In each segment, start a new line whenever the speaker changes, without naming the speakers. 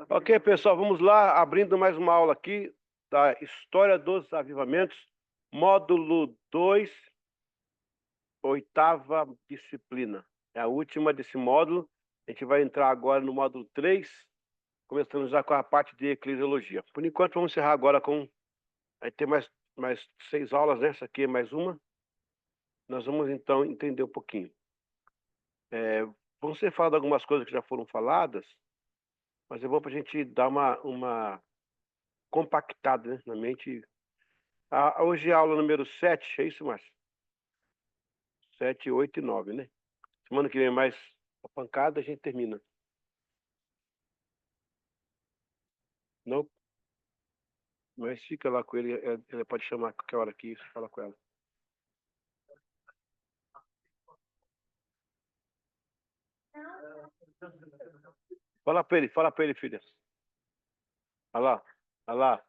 Ok, pessoal, vamos lá, abrindo mais uma aula aqui da História dos Avivamentos, módulo 2, oitava disciplina. É a última desse módulo. A gente vai entrar agora no módulo 3, começando já com a parte de eclesiologia. Por enquanto, vamos encerrar agora com... Vai ter mais 6 aulas, né? Essa aqui é mais uma. Nós vamos, então, entender um pouquinho. Vão ser faladas algumas coisas que já foram faladas, mas é bom para a gente dar uma compactada, né, na mente. Hoje é a aula número 7, é isso, Márcio? 7, 8 e 9, né? Semana que vem mais a pancada, a gente termina. Não, mas fica lá com ele, ele pode chamar qualquer hora aqui, você fala com ela. Fala pra ele, filha. Olha lá, olha lá.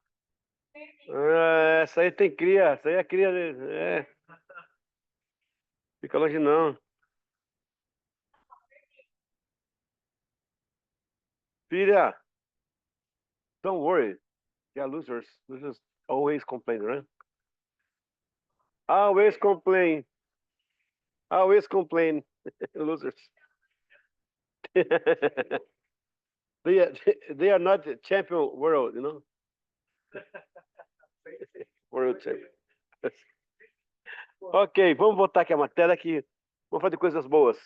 Essa aí tem cria, essa aí é cria. Fica longe não. Filha, don't worry. Yeah, losers. Losers always complain, right? Always complain. Always complain. Losers. they, are, they are not champion world, you know? World champion. Ok, vamos voltar aqui a matéria que vamos fazer coisas boas.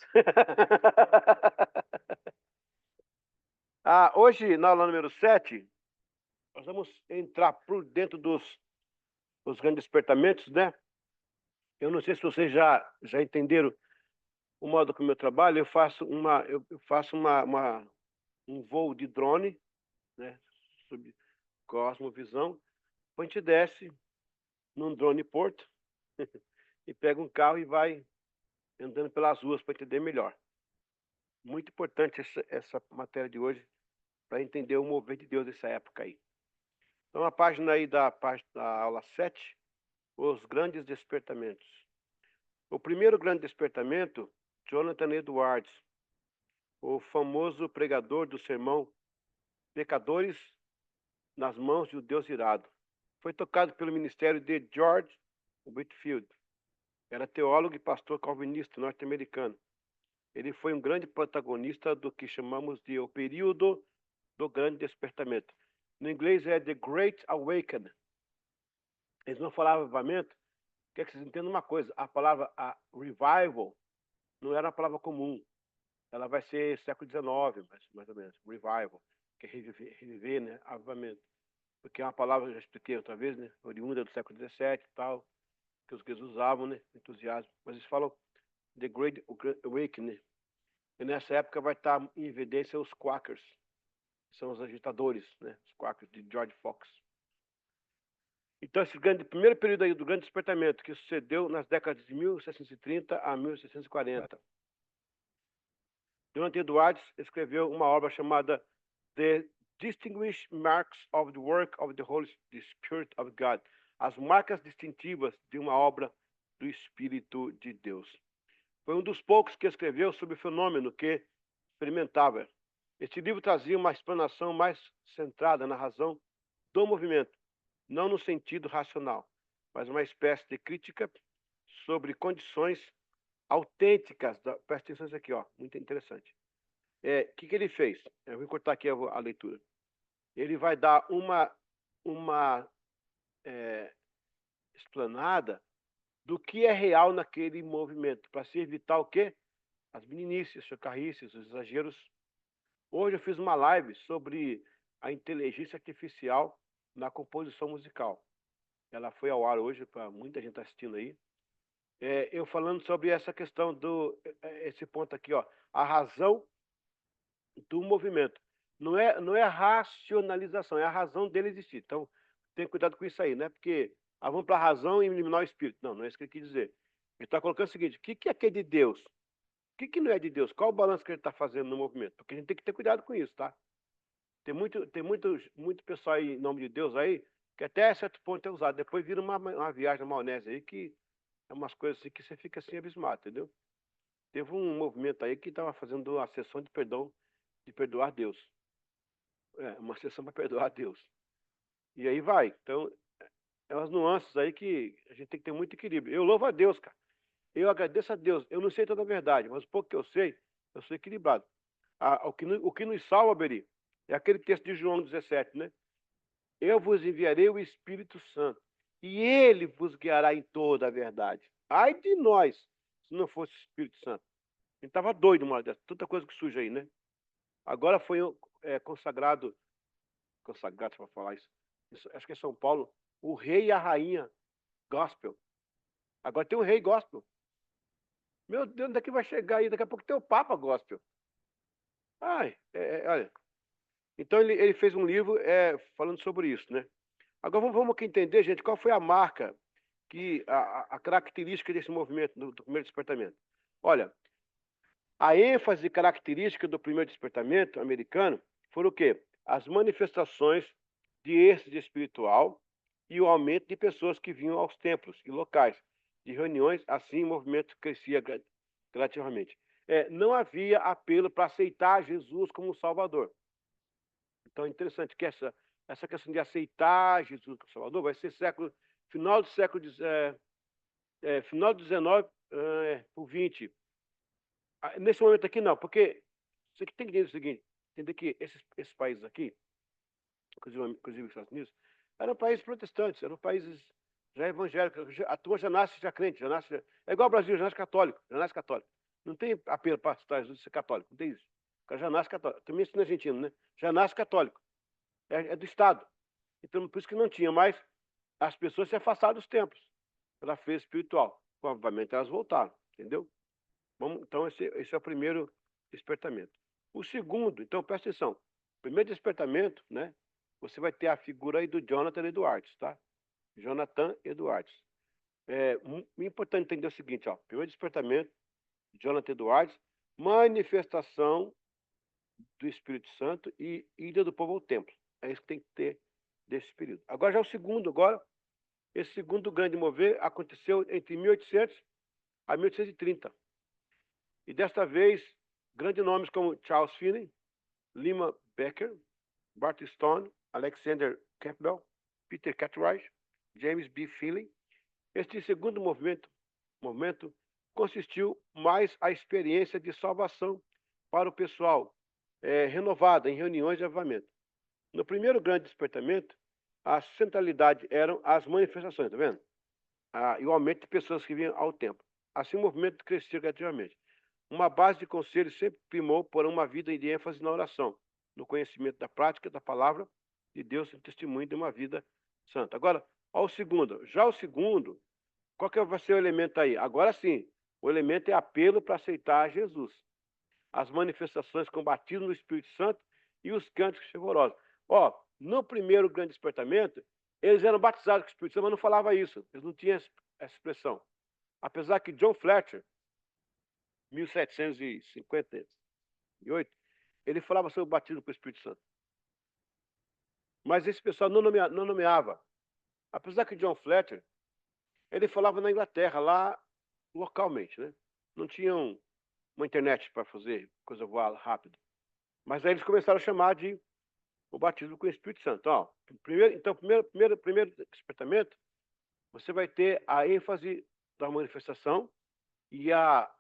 Hoje, na aula número 7, nós vamos entrar por dentro dos grandes despertamentos, né? Eu não sei se vocês já entenderam o modo como eu trabalho. Eu faço um voo de drone, né? Sob cosmovisão. A gente desce num drone porto e pega um carro e vai andando pelas ruas para entender melhor. Muito importante essa matéria de hoje para entender o mover de Deus dessa época aí. Então, a página aí da aula 7, os grandes despertamentos. O primeiro grande despertamento, Jonathan Edwards, o famoso pregador do sermão Pecadores nas mãos de um Deus irado. Foi tocado pelo ministério de George Whitefield. Era teólogo e pastor calvinista norte-americano. Ele foi um grande protagonista do que chamamos de o período do grande despertamento. No inglês é The Great Awakening. Eles não falavam avivamento. Quer que vocês entendam uma coisa: a palavra revival não era uma palavra comum. Ela vai ser século XIX, mais ou menos. Revival, que é reviver, né? Avivamento. Porque é uma palavra, eu já expliquei outra vez, né? Oriunda do século XVII e tal, que os gregos usavam, né? Entusiasmo. Mas eles falam The Great Awakening. E nessa época vai estar em evidência os Quakers, que são os agitadores, né? Os Quakers de George Fox. Então, esse primeiro período aí do grande despertamento, que sucedeu nas décadas de 1730 a 1640. Jonathan Edwards escreveu uma obra chamada The Distinguished Marks of the Work of the Holy Spirit of God. As marcas distintivas de uma obra do Espírito de Deus. Foi um dos poucos que escreveu sobre o fenômeno que experimentava. Este livro trazia uma explanação mais centrada na razão do movimento, não no sentido racional, mas uma espécie de crítica sobre condições autênticas. Presta atenção aqui, ó, muito interessante. Que ele fez? Eu vou cortar aqui a leitura. Ele vai dar uma explanada do que é real naquele movimento, para se evitar o quê? As meninices, chocarrices, os exageros. Hoje eu fiz uma live sobre a inteligência artificial na composição musical. Ela foi ao ar hoje, para muita gente assistindo aí. Eu falando sobre essa questão esse ponto aqui, ó, a razão do movimento. Não é a racionalização, é a razão dele existir. Então, tem cuidado com isso aí, né? Porque vamos para a razão e eliminar o espírito. Não é isso que ele quis dizer. Ele está colocando o seguinte: o que é de Deus? O que não é de Deus? Qual o balanço que ele está fazendo no movimento? Porque a gente tem que ter cuidado com isso, tá? Muito pessoal aí, em nome de Deus aí, que até certo ponto é usado. Depois vira uma viagem, uma maionese aí, que é umas coisas assim que você fica assim abismado, entendeu? Teve um movimento aí que estava fazendo a sessão de perdão de perdoar Deus. É uma sessão para perdoar Deus. E aí vai. Então, é umas nuances aí que a gente tem que ter muito equilíbrio. Eu louvo a Deus, cara. Eu agradeço a Deus. Eu não sei toda a verdade, mas o pouco que eu sou equilibrado. O que nos salva, Beri, é aquele texto de João 17, né? Eu vos enviarei o Espírito Santo, e ele vos guiará em toda a verdade. Ai de nós, se não fosse o Espírito Santo. A gente estava doido uma hora dessa, tanta coisa que surge aí, né? Agora foi consagrado para falar isso, acho que é São Paulo, o rei e a rainha gospel. Agora tem o rei gospel. Meu Deus, onde é que vai chegar aí? Daqui a pouco tem o Papa gospel. Ai, olha. Então ele fez um livro falando sobre isso, né? Agora vamos aqui entender, gente, qual foi a marca, a característica desse movimento do primeiro despertamento. Olha, a ênfase característica do primeiro despertamento americano foram o quê? As manifestações de êxtase espiritual e o aumento de pessoas que vinham aos templos e locais de reuniões, assim o movimento crescia gradativamente. Não havia apelo para aceitar Jesus como Salvador. Então é interessante que essa questão de aceitar Jesus como Salvador vai ser final do século final do 19 por 20. Nesse momento aqui não, porque você tem que entender o seguinte, entender que esses países aqui, inclusive os Estados Unidos, eram países protestantes, eram países já evangélicos, a turma já nasce já crente, é igual ao Brasil, já nasce católico, Não tem apelo para ser católico, não tem isso. O cara já nasce católico. Também isso no argentino, né? Já nasce católico. É do Estado. Então, por isso que não tinha mais as pessoas se afastaram dos templos pela fé espiritual. Provavelmente elas voltaram, entendeu? Então, esse é o primeiro despertamento. O segundo, então, presta atenção. O primeiro despertamento, né? Você vai ter a figura aí do Jonathan Edwards, tá? Jonathan Edwards. É importante entender o seguinte, ó. Primeiro despertamento, Jonathan Edwards, manifestação do Espírito Santo e ida do povo ao templo. É isso que tem que ter desse período. Agora já o segundo, esse segundo grande mover aconteceu entre 1800 a 1830. E desta vez, grandes nomes como Charles Finney, Lima Becker, Bart Stone, Alexander Campbell, Peter Cartwright, James B. Feely. Este segundo movimento consistiu mais a experiência de salvação para o pessoal, renovada em reuniões de avivamento. No primeiro grande despertamento, a centralidade eram as manifestações, tá vendo? E o aumento de pessoas que vinham ao templo. Assim o movimento crescia gradativamente. Uma base de conselho sempre primou por uma vida de ênfase na oração, no conhecimento da prática da palavra de Deus e testemunho de uma vida santa. Agora, ao segundo. Já o segundo, qual que vai ser o elemento aí? Agora sim, o elemento é apelo para aceitar Jesus. As manifestações com batismo no Espírito Santo e os cânticos fervorosos. No primeiro grande despertamento, eles eram batizados com o Espírito Santo, mas não falava isso. Eles não tinham essa expressão. Apesar que John Fletcher, 1758, ele falava sobre o batismo com o Espírito Santo. Mas esse pessoal não nomeava. Apesar que John Fletcher, ele falava na Inglaterra, lá localmente, né? Não tinham uma internet para fazer coisa voar rápido. Mas aí eles começaram a chamar de o batismo com o Espírito Santo. Primeiro despertamento, você vai ter a ênfase da manifestação e a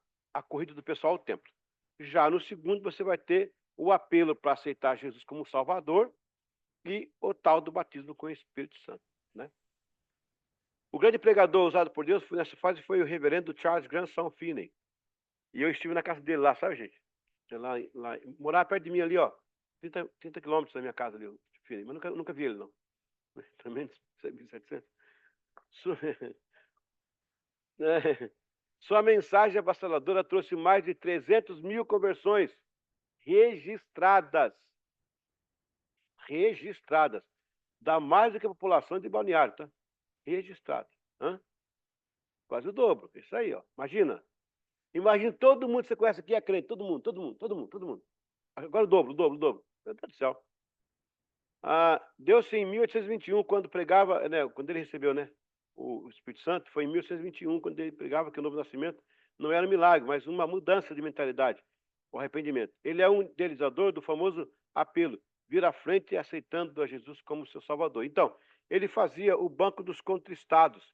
corrida do pessoal ao templo. Já no segundo, você vai ter o apelo para aceitar Jesus como Salvador e o tal do batismo com o Espírito Santo, né? O grande pregador usado por Deus nessa fase foi o reverendo Charles Granson Finney. E eu estive na casa dele lá, sabe, gente? Lá, morava perto de mim ali, ó. 30 quilômetros da minha casa ali, o Finney. Mas nunca vi ele, não. Também 1.700. Sua mensagem avassaladora trouxe mais de 300 mil conversões registradas. Registradas. Dá mais do que a população de Balneário, tá? Registrada. Quase o dobro. Isso aí, ó. Imagina. Imagina todo mundo que você conhece aqui é crente. Todo mundo. Agora o dobro. Meu Deus do céu. Deu-se em 1821, quando pregava, né, quando ele recebeu, né, o Espírito Santo, foi em 1821, quando ele pregava que o novo nascimento não era um milagre, mas uma mudança de mentalidade. o arrependimento. Ele é um idealizador do famoso apelo, vir à frente e aceitando a Jesus como seu Salvador. Então, ele fazia o banco dos contristados.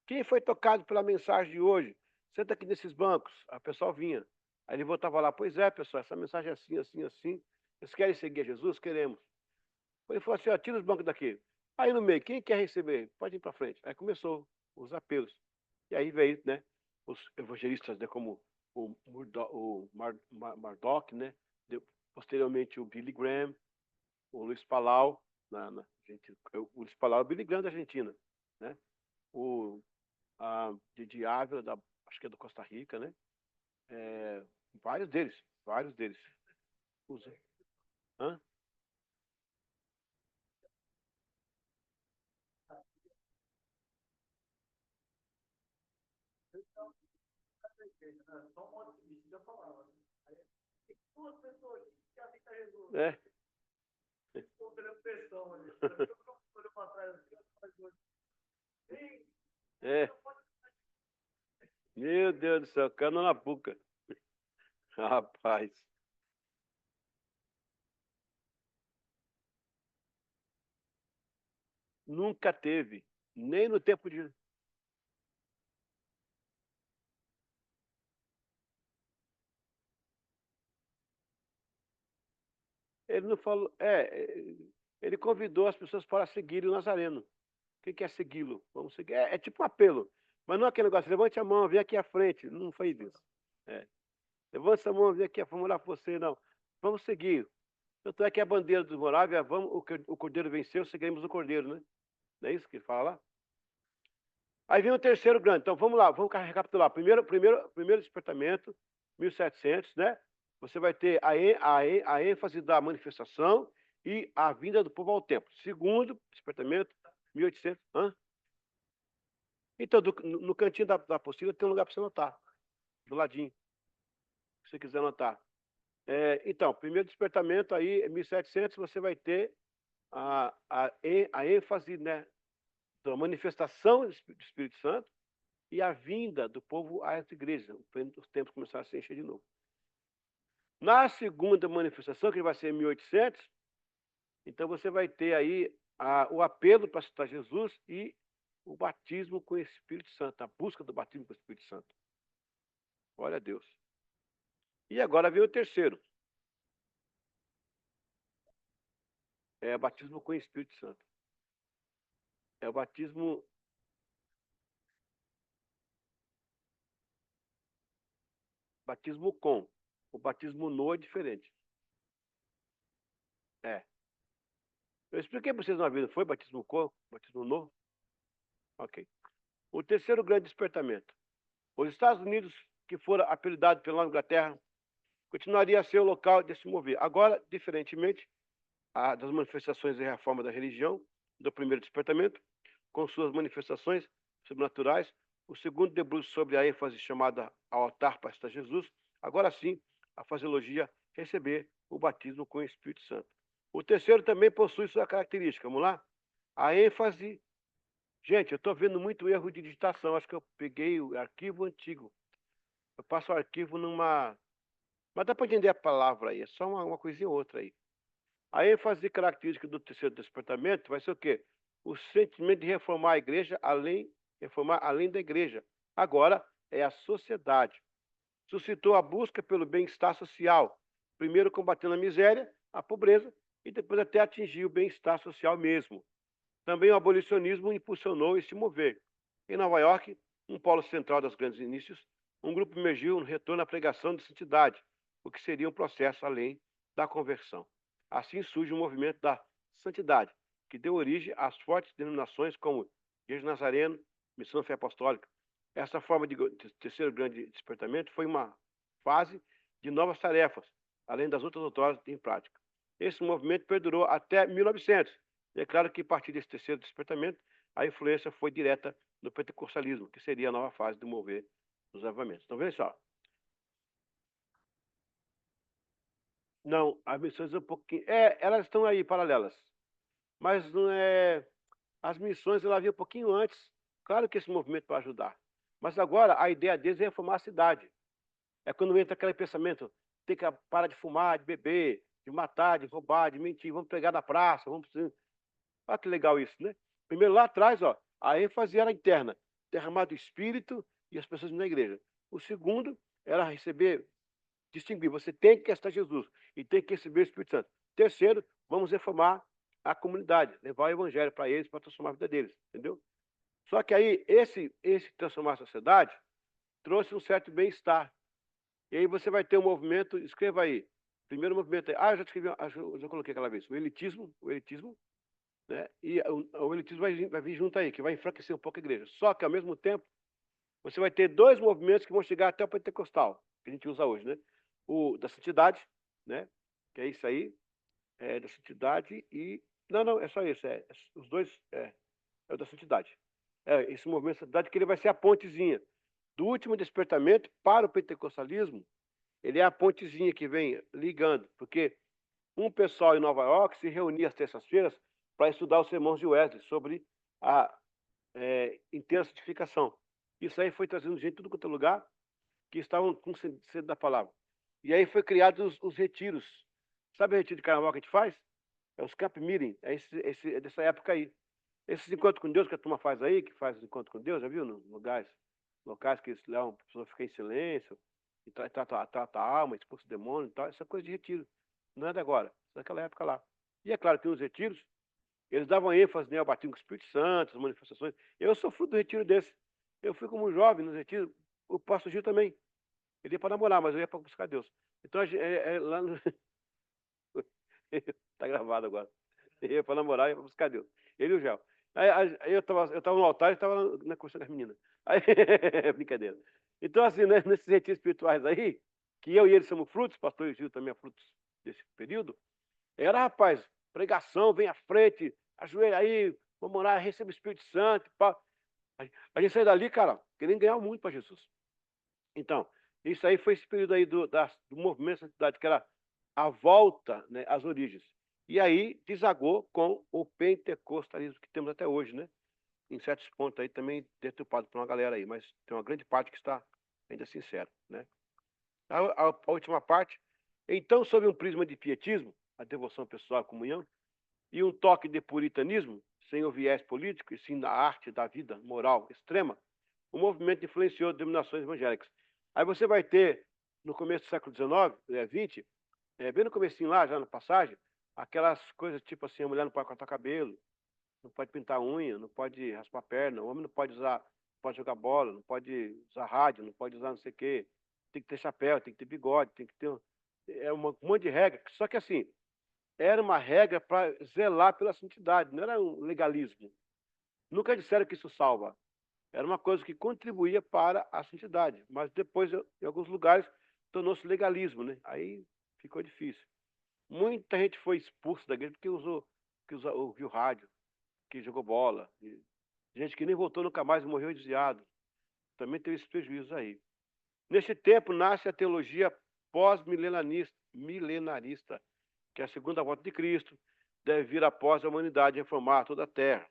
Quem foi tocado pela mensagem de hoje? Senta aqui nesses bancos. A pessoa vinha. Aí ele voltava lá, pois é, pessoal, essa mensagem é assim, assim, assim. Vocês querem seguir a Jesus? Queremos. Ele falou assim, ó, tira os bancos daqui. Aí no meio, quem quer receber? Pode ir para frente. Aí começou os apelos. E aí veio, né, os evangelistas, né, como Murdoch, né, posteriormente o Billy Graham, o Luiz Palau, o Luiz Palau é o Billy Graham da Argentina, né, o Didi Ávila, acho que é do Costa Rica, né, é, vários deles, vários deles. Hã? É. É. Meu Deus do céu, cana na boca. Rapaz. Nunca teve. Nem no tempo de. Ele não falou. Ele convidou as pessoas para seguirem o Nazareno. O que é segui-lo? Vamos seguir. É tipo um apelo. Mas não é aquele negócio, levante a mão, vem aqui à frente. Não foi isso. É. Levante a mão, vem aqui, vamos lá por você, não. Vamos seguir. Tanto é que a bandeira do Morávia, o Cordeiro venceu, seguiremos o Cordeiro, né? Não é isso que ele fala lá? Aí vem o terceiro grande. Então vamos lá, vamos recapitular. Primeiro despertamento, 1700, né? Você vai ter a ênfase da manifestação e a vinda do povo ao templo. Segundo despertamento, 1800. Hã? Então, no cantinho da apostila tem um lugar para você anotar, do ladinho, se você quiser anotar. Então, primeiro despertamento aí, 1700, você vai ter a ênfase, né, da manifestação do Espírito Santo e a vinda do povo às igrejas. Os tempos começaram a se encher de novo. Na segunda manifestação, que vai ser em 1800, então você vai ter aí o apelo para citar Jesus e o batismo com o Espírito Santo, a busca do batismo com o Espírito Santo. Glória a Deus. E agora vem o terceiro. É o batismo com o Espírito Santo. É o batismo com. O batismo no é diferente. É. Eu expliquei para vocês uma vez, foi batismo com, batismo no? Ok. O terceiro grande despertamento. Os Estados Unidos, que fora apelidado pela Nova Inglaterra, continuaria a ser o local de se mover. Agora, diferentemente das manifestações de reforma da religião, do primeiro despertamento, com suas manifestações sobrenaturais, o segundo debruça sobre a ênfase chamada ao altar para estar Jesus, agora sim, a fraseologia receber o batismo com o Espírito Santo. O terceiro também possui sua característica, vamos lá? A ênfase. Gente, eu estou vendo muito erro de digitação, acho que eu peguei o arquivo antigo. Eu passo o arquivo numa. Mas dá para entender a palavra aí, é só uma coisinha ou outra aí. A ênfase característica do terceiro despertamento vai ser o quê? O sentimento de reformar além da igreja. Agora é a sociedade. Suscitou a busca pelo bem-estar social, primeiro combatendo a miséria, a pobreza, e depois até atingir o bem-estar social mesmo. Também o abolicionismo impulsionou esse mover. Em Nova York, um polo central dos grandes inícios, um grupo emergiu no retorno à pregação de santidade, o que seria um processo além da conversão. Assim surge o movimento da santidade, que deu origem às fortes denominações como Igreja Nazareno, Missão Fé Apostólica. Essa forma de terceiro grande despertamento foi uma fase de novas tarefas, além das outras outroras em prática. Esse movimento perdurou até 1900. E é claro que, a partir desse terceiro despertamento, a influência foi direta no pentecostalismo, que seria a nova fase do mover dos avivamentos. Então, veja só. Não, as missões um pouquinho. Elas estão aí paralelas. Mas não é. As missões ela havia um pouquinho antes. Claro que esse movimento vai ajudar. Mas agora a ideia deles é reformar a cidade. É quando entra aquele pensamento. tem que parar de fumar, de beber, de matar, de roubar, de mentir, vamos pregar na praça, vamos... Olha que legal isso, né? Primeiro lá atrás, ó, a ênfase era interna, derramar do Espírito e as pessoas na igreja. O segundo era receber, distinguir, você tem que estar Jesus e tem que receber o Espírito Santo. Terceiro, vamos reformar a comunidade, levar o evangelho para eles, para transformar a vida deles, entendeu? Só que aí, esse transformar a sociedade trouxe um certo bem-estar. E aí você vai ter um movimento, escreva aí, primeiro movimento aí, eu já escrevi, eu já coloquei aquela vez, o elitismo, né? E o elitismo vai vir junto aí, que vai enfraquecer um pouco a igreja. Só que, ao mesmo tempo, você vai ter dois movimentos que vão chegar até o pentecostal, que a gente usa hoje, né? O da santidade, né? Que é isso aí, da santidade e... Não, é só isso, os dois, é o da santidade. Esse movimento da santidade que ele vai ser a pontezinha do último despertamento para o pentecostalismo. Ele é a pontezinha que vem ligando, porque um pessoal em Nova York se reunia às terças-feiras para estudar os sermões de Wesley sobre a inteira santificação. Isso aí foi trazendo gente de tudo quanto é lugar que estavam com sede da palavra. E aí foi criados os retiros. Sabe o retiro de carnaval que a gente faz? É os camp meeting, é dessa época aí. Esses encontros com Deus que a turma faz aí, que faz encontro com Deus, já viu? Nos locais que eles levam a pessoa ficar em silêncio, e trata a alma, expulsa o demônio e tal. Essa coisa de retiro. Não é de agora, é daquela época lá. E é claro que nos retiros, eles davam ênfase, né, ao batismo com o Espírito Santo, as manifestações. Eu sou fruto do retiro desse. Eu fui como jovem nos retiros, o pastor Gil também. Ele ia para namorar, mas eu ia para buscar Deus. Então, lá no... Tá gravado agora. Ele ia para namorar e ia para buscar Deus. Ele e o Gel. Aí eu tava no altar e estava na conversa das meninas. Aí, brincadeira. Então, assim, né, nesses retiros espirituais aí, que eu e ele somos frutos, pastor Gil também é frutos desse período, era, rapaz, pregação, vem à frente, ajoelha aí, vamos orar, receba o Espírito Santo. Pá. A gente saiu dali, cara, querendo ganhar muito para Jesus. Então, isso aí foi esse período aí do movimento da cidade, que era a volta, né, às origens. E aí desagou com o pentecostalismo que temos até hoje, né? Em certos pontos aí também deturpado por uma galera aí, mas tem uma grande parte que está ainda sincera, né? A última parte. Então, sob um prisma de pietismo, a devoção pessoal à comunhão, e um toque de puritanismo, sem o viés político, e sim da arte da vida moral extrema, o movimento influenciou denominações evangélicas. Aí você vai ter, no começo do século XIX, XX, bem no comecinho lá, já na passagem, aquelas coisas tipo assim, a mulher não pode cortar cabelo, não pode pintar unha, não pode raspar a perna, o homem não pode usar, não pode jogar bola, não pode usar rádio, não pode usar não sei o quê, tem que ter chapéu, tem que ter bigode, tem que ter um monte de regra. Só que assim, era uma regra para zelar pela santidade, não era um legalismo. Nunca disseram que isso salva. Era uma coisa que contribuía para a santidade, mas depois, em alguns lugares, tornou-se legalismo, né? Aí ficou difícil. Muita gente foi expulsa da igreja porque ouviu rádio, que jogou bola. Gente que nem voltou nunca mais e morreu desviado. Também teve esses prejuízos aí. Neste tempo nasce a teologia pós-milenarista, que é a segunda volta de Cristo, deve vir após a humanidade reformar toda a Terra.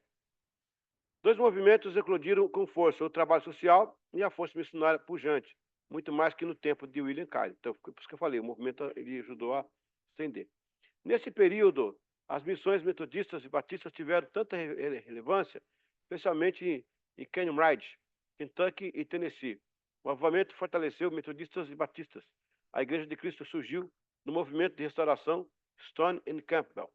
Dois movimentos eclodiram com força, o trabalho social e a força missionária pujante, muito mais que no tempo de William Carey. Então, por isso que eu falei, o movimento ele ajudou a estender. Nesse período, as missões metodistas e batistas tiveram tanta relevância, especialmente em Canyon Ridge, Kentucky e Tennessee. O avivamento fortaleceu metodistas e batistas. A Igreja de Cristo surgiu no movimento de restauração Stone and Campbell.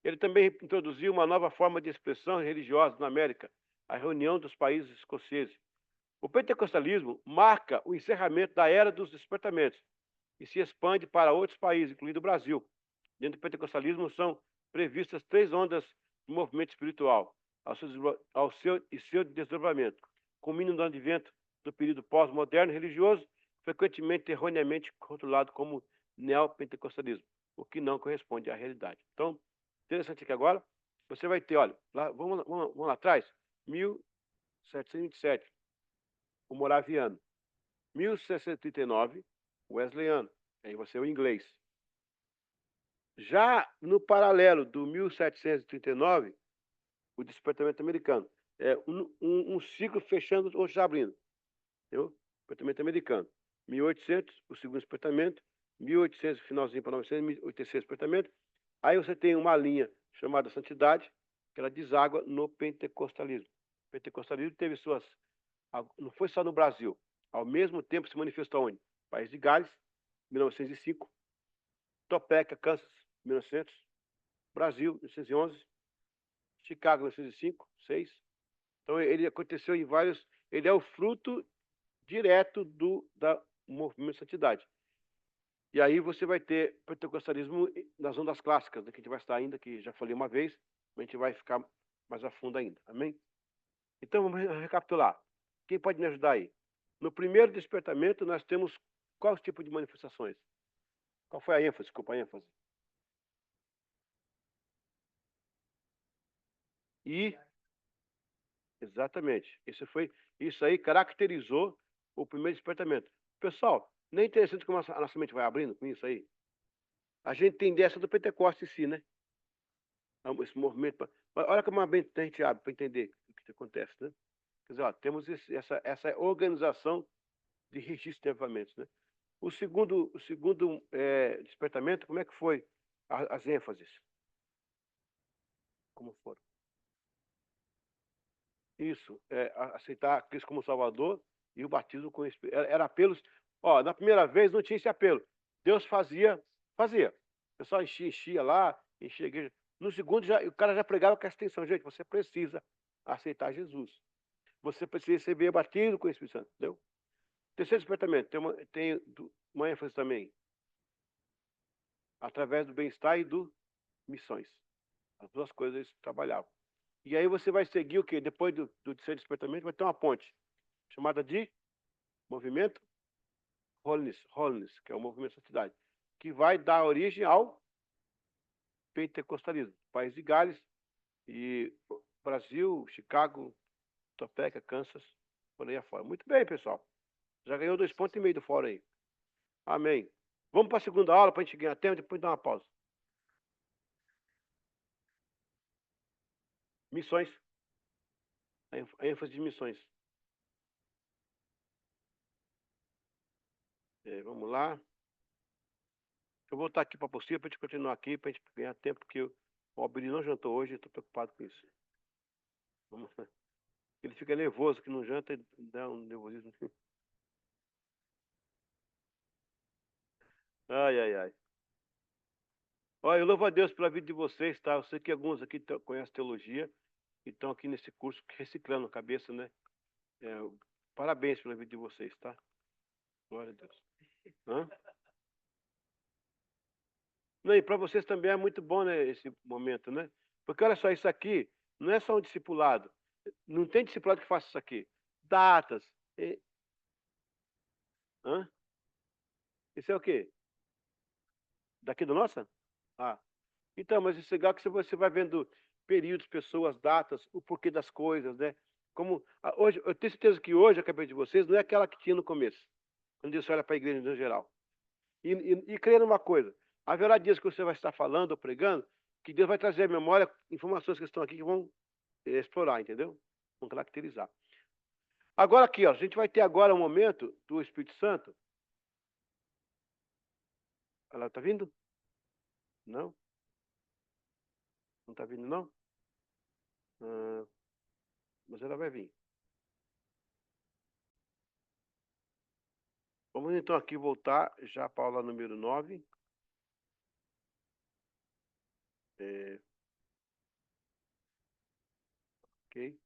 Ele também introduziu uma nova forma de expressão religiosa na América, a reunião dos países escoceses. O pentecostalismo marca o encerramento da era dos despertamentos e se expande para outros países, incluindo o Brasil. Dentro do pentecostalismo são previstas 3 ondas do movimento espiritual, ao seu desdobramento, culminando no advento do período pós-moderno religioso, frequentemente erroneamente rotulado como neopentecostalismo, o que não corresponde à realidade. Então, interessante aqui agora, você vai ter, olha, vamos lá atrás, 1727, o Moraviano, 1639, o Wesleyano, aí você o inglês. Já no paralelo do 1739, o despertamento americano, um ciclo fechando, outro já abrindo, entendeu? Despertamento americano. 1800, o segundo despertamento, 1800, finalzinho para 900, 1800 despertamento. Aí você tem uma linha chamada santidade, que ela deságua no pentecostalismo. O pentecostalismo teve suas... Não foi só no Brasil. Ao mesmo tempo se manifestou onde? País de Gales, 1905. Topeka, Kansas, 1900. Brasil, 1911. Chicago, 1905, 6. Então ele aconteceu em vários... Ele é o fruto direto do movimento de santidade. E aí você vai ter pentecostalismo nas ondas clássicas, né, que a gente vai estar ainda, que já falei uma vez, mas a gente vai ficar mais a fundo ainda. Amém? Então vamos recapitular. Quem pode me ajudar aí? No primeiro despertamento nós temos qual tipo de manifestações? Qual foi a ênfase? Desculpa a ênfase. E exatamente. Isso aí caracterizou o primeiro despertamento. Pessoal, não é interessante como a nossa mente vai abrindo com isso aí? A gente tem dessa do Pentecostes em si, né? Esse movimento. Olha como a mente a gente abre para entender o que acontece, né? Quer dizer, ó, temos essa organização de registro de avivamentos, né? O segundo despertamento, como é que foi as ênfases? Como foram? Isso, aceitar Cristo como Salvador e o batismo com o Espírito. Era apelos. Ó, na primeira vez não tinha esse apelo. Deus fazia. O pessoal enchia lá, enchia a igreja. No segundo, o cara já pregava com essa atenção. Gente, você precisa aceitar Jesus. Você precisa receber batismo com o Espírito Santo, entendeu? Terceiro despertamento, tem uma ênfase também. Através do bem-estar e do missões. As duas coisas eles trabalhavam. E aí você vai seguir o quê? Depois do terceiro despertamento, vai ter uma ponte, chamada de movimento Holiness, que é o movimento da santidade, que vai dar origem ao pentecostalismo. País de Gales e Brasil, Chicago, Topeka, Kansas, por aí afora. Muito bem, pessoal. Já ganhou 2,5 pontos do fórum aí. Amém. Vamos para a segunda aula para a gente ganhar tempo, depois dar uma pausa. Missões. A ênfase de missões. Vamos lá. Eu vou voltar aqui para a apostila para a gente continuar aqui, para a gente ganhar tempo, porque o Albini não jantou hoje e estou preocupado com isso. Vamos lá. Ele fica nervoso que não janta e dá um nervosismo. Ai, ai, ai. Olha, eu louvo a Deus pela vida de vocês, tá? Eu sei que alguns aqui conhecem teologia e estão aqui nesse curso reciclando a cabeça, né? Parabéns pela vida de vocês, tá? Glória a Deus. Hã? Não, e para vocês também é muito bom, né, esse momento, né? Porque olha só, isso aqui não é só um discipulado. Não tem discipulado que faça isso aqui. Datas. Hã? Isso é o quê? Daqui do nossa? Ah. Então, mas isso é legal que você vai vendo períodos, pessoas, datas, o porquê das coisas, né? Como hoje, eu tenho certeza que hoje a cabeça de vocês não é aquela que tinha no começo, quando você olha para a igreja no geral. E crendo uma coisa, haverá dias que você vai estar falando ou pregando, que Deus vai trazer à memória informações que estão aqui que vão explorar, entendeu? Vão caracterizar. Agora aqui, ó, a gente vai ter agora um momento do Espírito Santo. Ela está vindo? Não? Não está vindo, não? Ah, mas ela vai vir. Vamos então aqui voltar já para a aula número 9. Ok? Deixa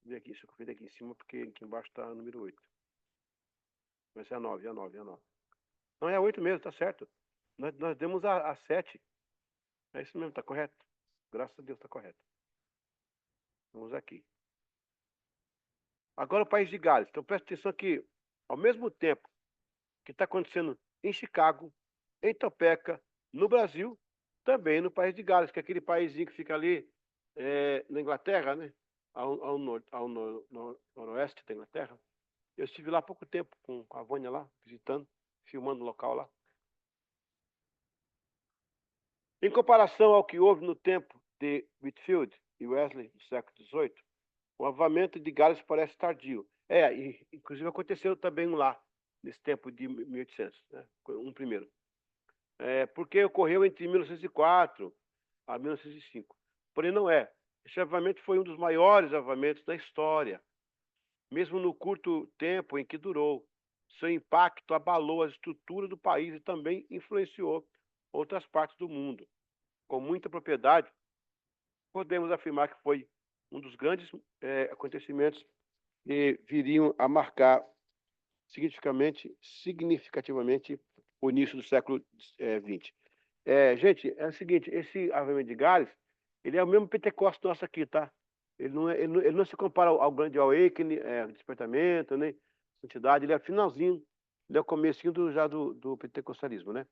eu ver aqui, deixa eu ver aqui em cima, porque aqui embaixo está o número 8. Vai ser a 9, a 9, a 9. Não, é a 8 mesmo, tá certo. Nós demos a 7. É isso mesmo, tá correto. Graças a Deus tá correto. Vamos aqui. Agora o país de Gales. Então presta atenção que, ao mesmo tempo que está acontecendo em Chicago, em Topeka, no Brasil, também no país de Gales, que é aquele paísinho que fica ali na Inglaterra, né? Ao noroeste da Inglaterra. Eu estive lá há pouco tempo com a Vânia lá, visitando, filmando o local lá. Em comparação ao que houve no tempo de Whitefield e Wesley, no século XVIII, o avivamento de Gales parece tardio. Inclusive aconteceu também um lá. nesse tempo de 1800, né? Um primeiro. Porque ocorreu entre 1904 a 1905. Porém, não é. Esse avivamento foi um dos maiores avivamentos da história, mesmo no curto tempo em que durou. Seu impacto abalou a estrutura do país e também influenciou outras partes do mundo. Com muita propriedade, podemos afirmar que foi um dos grandes acontecimentos que viriam a marcar significativamente o início do século XX. Gente, é o seguinte, esse avivamento de Gales, ele é o mesmo Pentecostes nosso aqui, tá? Ele não se compara ao grande awakening, despertamento, nem santidade, ele é finalzinho, ele é o comecinho do pentecostalismo, né?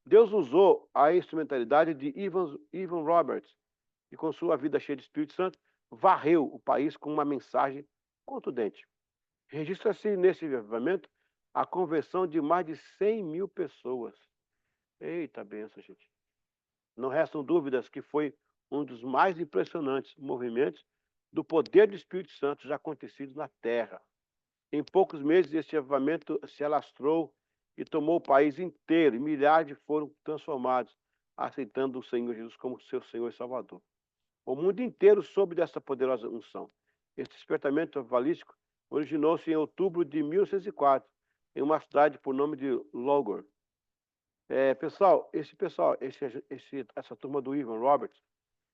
Deus usou a instrumentalidade de Evan Roberts, e com sua vida cheia de Espírito Santo, varreu o país com uma mensagem contundente. Registra-se nesse avivamento a conversão de mais de 100 mil pessoas. Eita benção, gente. Não restam dúvidas que foi um dos mais impressionantes movimentos do poder do Espírito Santo já acontecidos na Terra. Em poucos meses, este avivamento se alastrou e tomou o país inteiro, e milhares foram transformados, aceitando o Senhor Jesus como seu Senhor e Salvador. O mundo inteiro soube dessa poderosa unção. Este despertamento avivalístico originou-se em outubro de 1904, em uma cidade por nome de Logor. Pessoal, essa turma do Evan Roberts,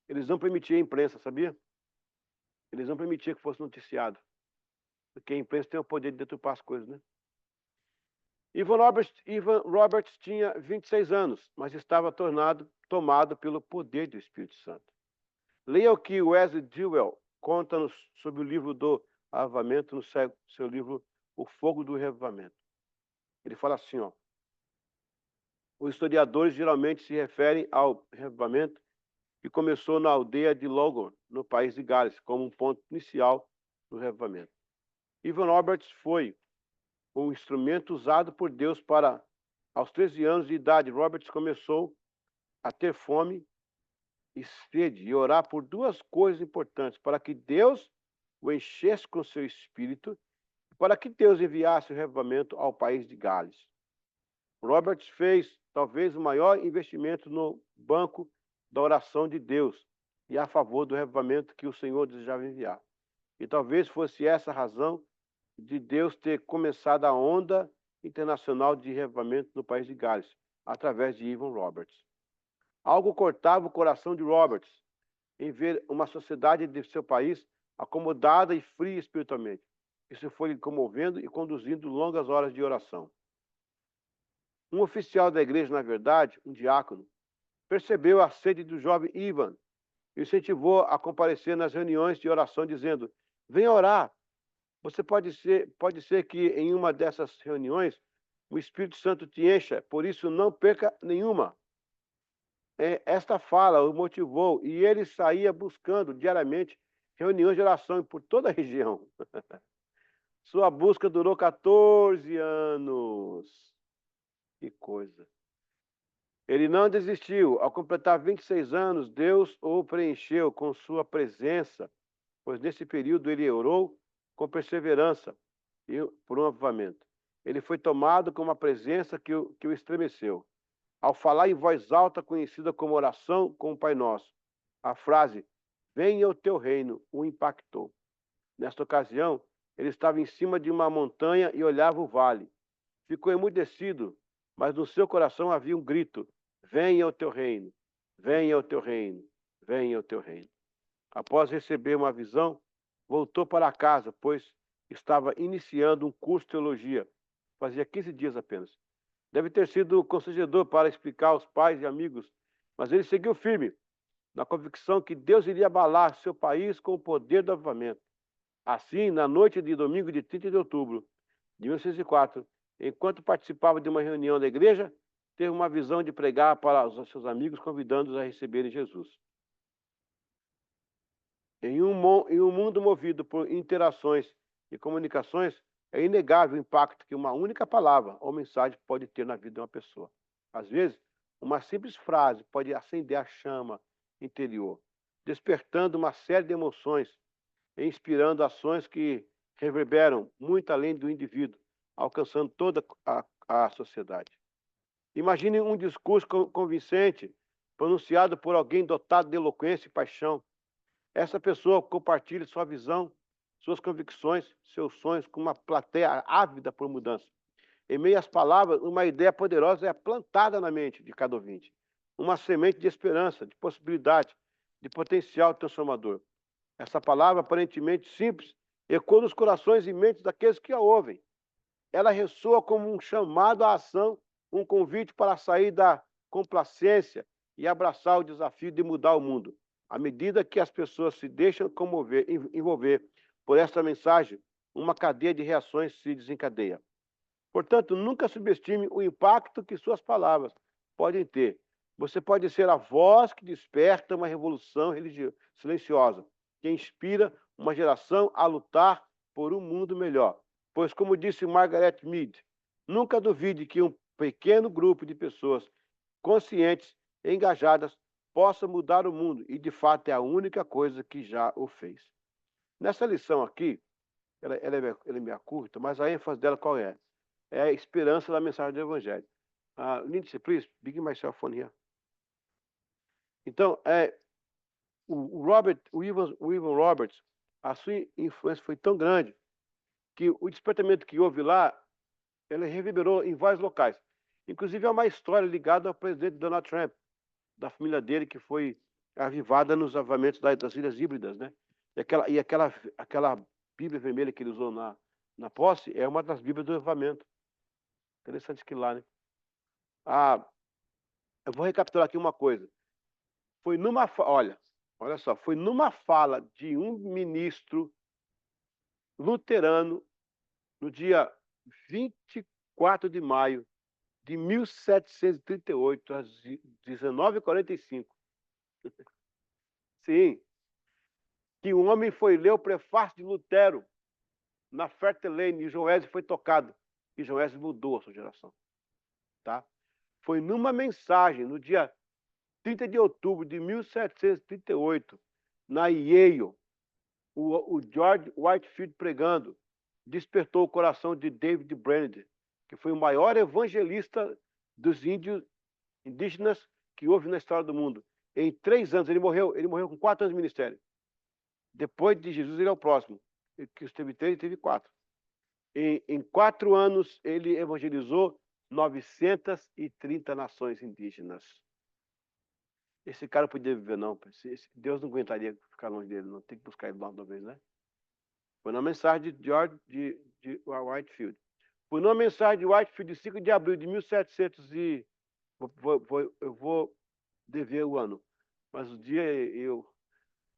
eles não permitiam a imprensa, sabia? Eles não permitiam que fosse noticiado, porque a imprensa tem o poder de deturpar as coisas, né? Evan Roberts tinha 26 anos, mas estava tomado pelo poder do Espírito Santo. Leia o que Wesley Dewell conta sobre o livro do avivamento, no seu livro O Fogo do Revivamento. Ele fala assim, ó: os historiadores geralmente se referem ao revivamento que começou na aldeia de Logan, no país de Gales, como um ponto inicial do revivamento. Evan Roberts foi um instrumento usado por Deus para, aos 13 anos de idade, Roberts começou a ter fome e sede e orar por duas coisas importantes: para que Deus o enchesse com seu espírito e para que Deus enviasse o revivamento ao país de Gales. Roberts fez talvez o maior investimento no banco da oração de Deus e a favor do revivamento que o Senhor desejava enviar. E talvez fosse essa a razão de Deus ter começado a onda internacional de revivamento no país de Gales, através de Evan Roberts. Algo cortava o coração de Roberts em ver uma sociedade de seu país acomodada e fria espiritualmente. Isso foi lhe comovendo e conduzindo longas horas de oração. Um oficial da igreja, na verdade, um diácono, percebeu a sede do jovem Ivan e o incentivou a comparecer nas reuniões de oração, dizendo: venha orar. Pode ser que em uma dessas reuniões o Espírito Santo te encha, por isso não perca nenhuma. Esta fala o motivou e ele saía buscando diariamente reuniões de oração por toda a região. Sua busca durou 14 anos. Que coisa. Ele não desistiu. Ao completar 26 anos, Deus o preencheu com sua presença, pois nesse período ele orou com perseverança e por um avivamento. Ele foi tomado com uma presença que o estremeceu. Ao falar em voz alta, conhecida como oração com o Pai Nosso, a frase venha o teu reino o impactou. Nesta ocasião, ele estava em cima de uma montanha e olhava o vale. Ficou emudecido, mas no seu coração havia um grito: venha o teu reino, venha o teu reino, venha o teu reino. Após receber uma visão, voltou para casa, pois estava iniciando um curso de teologia. Fazia 15 dias apenas. Deve ter sido constrangedor para explicar aos pais e amigos, mas ele seguiu firme, na convicção que Deus iria abalar seu país com o poder do avivamento. Assim, na noite de domingo de 30 de outubro de 1904, enquanto participava de uma reunião da igreja, teve uma visão de pregar para os seus amigos, convidando-os a receberem Jesus. Em um mundo movido por interações e comunicações, é inegável o impacto que uma única palavra ou mensagem pode ter na vida de uma pessoa. Às vezes, uma simples frase pode acender a chama interior, despertando uma série de emoções e inspirando ações que reverberam muito além do indivíduo, alcançando toda a sociedade. Imagine um discurso convincente, pronunciado por alguém dotado de eloquência e paixão. Essa pessoa compartilha sua visão, suas convicções, seus sonhos com uma plateia ávida por mudança. Em meio às palavras, uma ideia poderosa é plantada na mente de cada ouvinte. Uma semente de esperança, de possibilidade, de potencial transformador. Essa palavra, aparentemente simples, ecoa nos corações e mentes daqueles que a ouvem. Ela ressoa como um chamado à ação, um convite para sair da complacência e abraçar o desafio de mudar o mundo. À medida que as pessoas se deixam envolver por esta mensagem, uma cadeia de reações se desencadeia. Portanto, nunca subestime o impacto que suas palavras podem ter. Você pode ser a voz que desperta uma revolução silenciosa, que inspira uma geração a lutar por um mundo melhor. Pois, como disse Margaret Mead, nunca duvide que um pequeno grupo de pessoas conscientes e engajadas possa mudar o mundo, e de fato é a única coisa que já o fez. Nessa lição aqui, ela é meio curta, mas a ênfase dela qual é? É a esperança da mensagem do Evangelho. Lindsay, please, begin my cell phone here. Então, o Evan Roberts, a sua influência foi tão grande que o despertamento que houve lá, ele reverberou em vários locais. Inclusive, há uma história ligada ao presidente Donald Trump, da família dele, que foi avivada nos avivamentos das Ilhas Híbridas, né? E aquela Bíblia vermelha que ele usou na posse é uma das Bíblias do avivamento. Interessante que lá, né? Eu vou recapitular aqui uma coisa. Olha só, foi numa fala de um ministro luterano no dia 24 de maio de 1738, às 19h45. Sim, que um homem foi ler o prefácio de Lutero na Fertelene e João Wesley foi tocado. E João Wesley mudou a sua geração. Tá? Foi numa mensagem no dia 30 de outubro de 1738, na Yale, o George Whitefield pregando, despertou o coração de David Brainerd, que foi o maior evangelista dos indígenas que houve na história do mundo. Em 3 anos, ele morreu com 4 anos de ministério. Depois de Jesus, ele é o próximo. Que teve 3 e teve 4. Em 4 anos, ele evangelizou 930 nações indígenas. Esse cara não podia viver, não. Deus não aguentaria ficar longe dele, não. Tem que buscar ele lá uma vez, né? Foi na mensagem de George de Whitefield. Foi numa mensagem de Whitefield de 5 de abril de 1700 e... Eu vou dever o ano. Mas o dia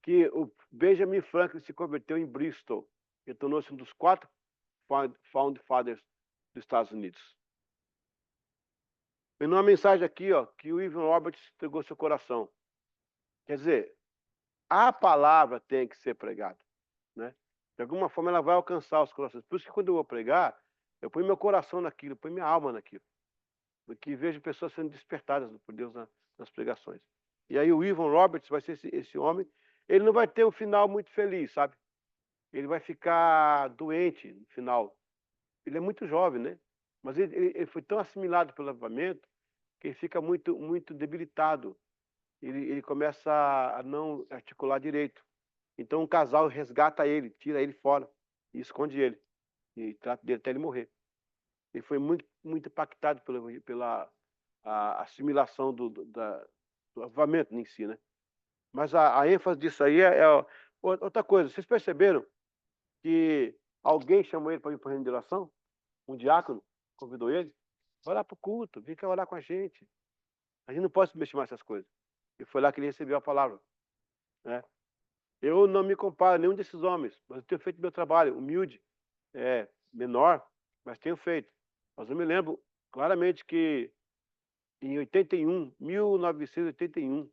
que o Benjamin Franklin se converteu em Bristol e tornou-se um dos 4 Found Fathers dos Estados Unidos. Foi numa mensagem aqui, ó, que o Evan Roberts entregou seu coração. Quer dizer, a palavra tem que ser pregada, né? De alguma forma ela vai alcançar os corações. Por isso que quando eu vou pregar, eu ponho meu coração naquilo, eu ponho minha alma naquilo. Porque vejo pessoas sendo despertadas por Deus nas pregações. E aí o Evan Roberts vai ser esse homem, ele não vai ter um final muito feliz, sabe? Ele vai ficar doente no final. Ele é muito jovem, né? Mas ele foi tão assimilado pelo avivamento que ele fica muito, muito debilitado. Ele começa a não articular direito. Então um casal resgata ele, tira ele fora e esconde ele. E trata dele até ele morrer. Ele foi muito, muito impactado pela assimilação do avivamento em si, né? Mas a ênfase disso aí outra coisa. Vocês perceberam que alguém chamou ele para ir para a reunião de oração? Um diácono convidou ele? Vai lá para o culto, vem cá orar com a gente. A gente não pode subestimar essas coisas. E foi lá que ele recebeu a palavra, né? Eu não me comparo a nenhum desses homens, mas eu tenho feito meu trabalho, humilde, menor, mas tenho feito. Mas eu me lembro claramente que em 1981,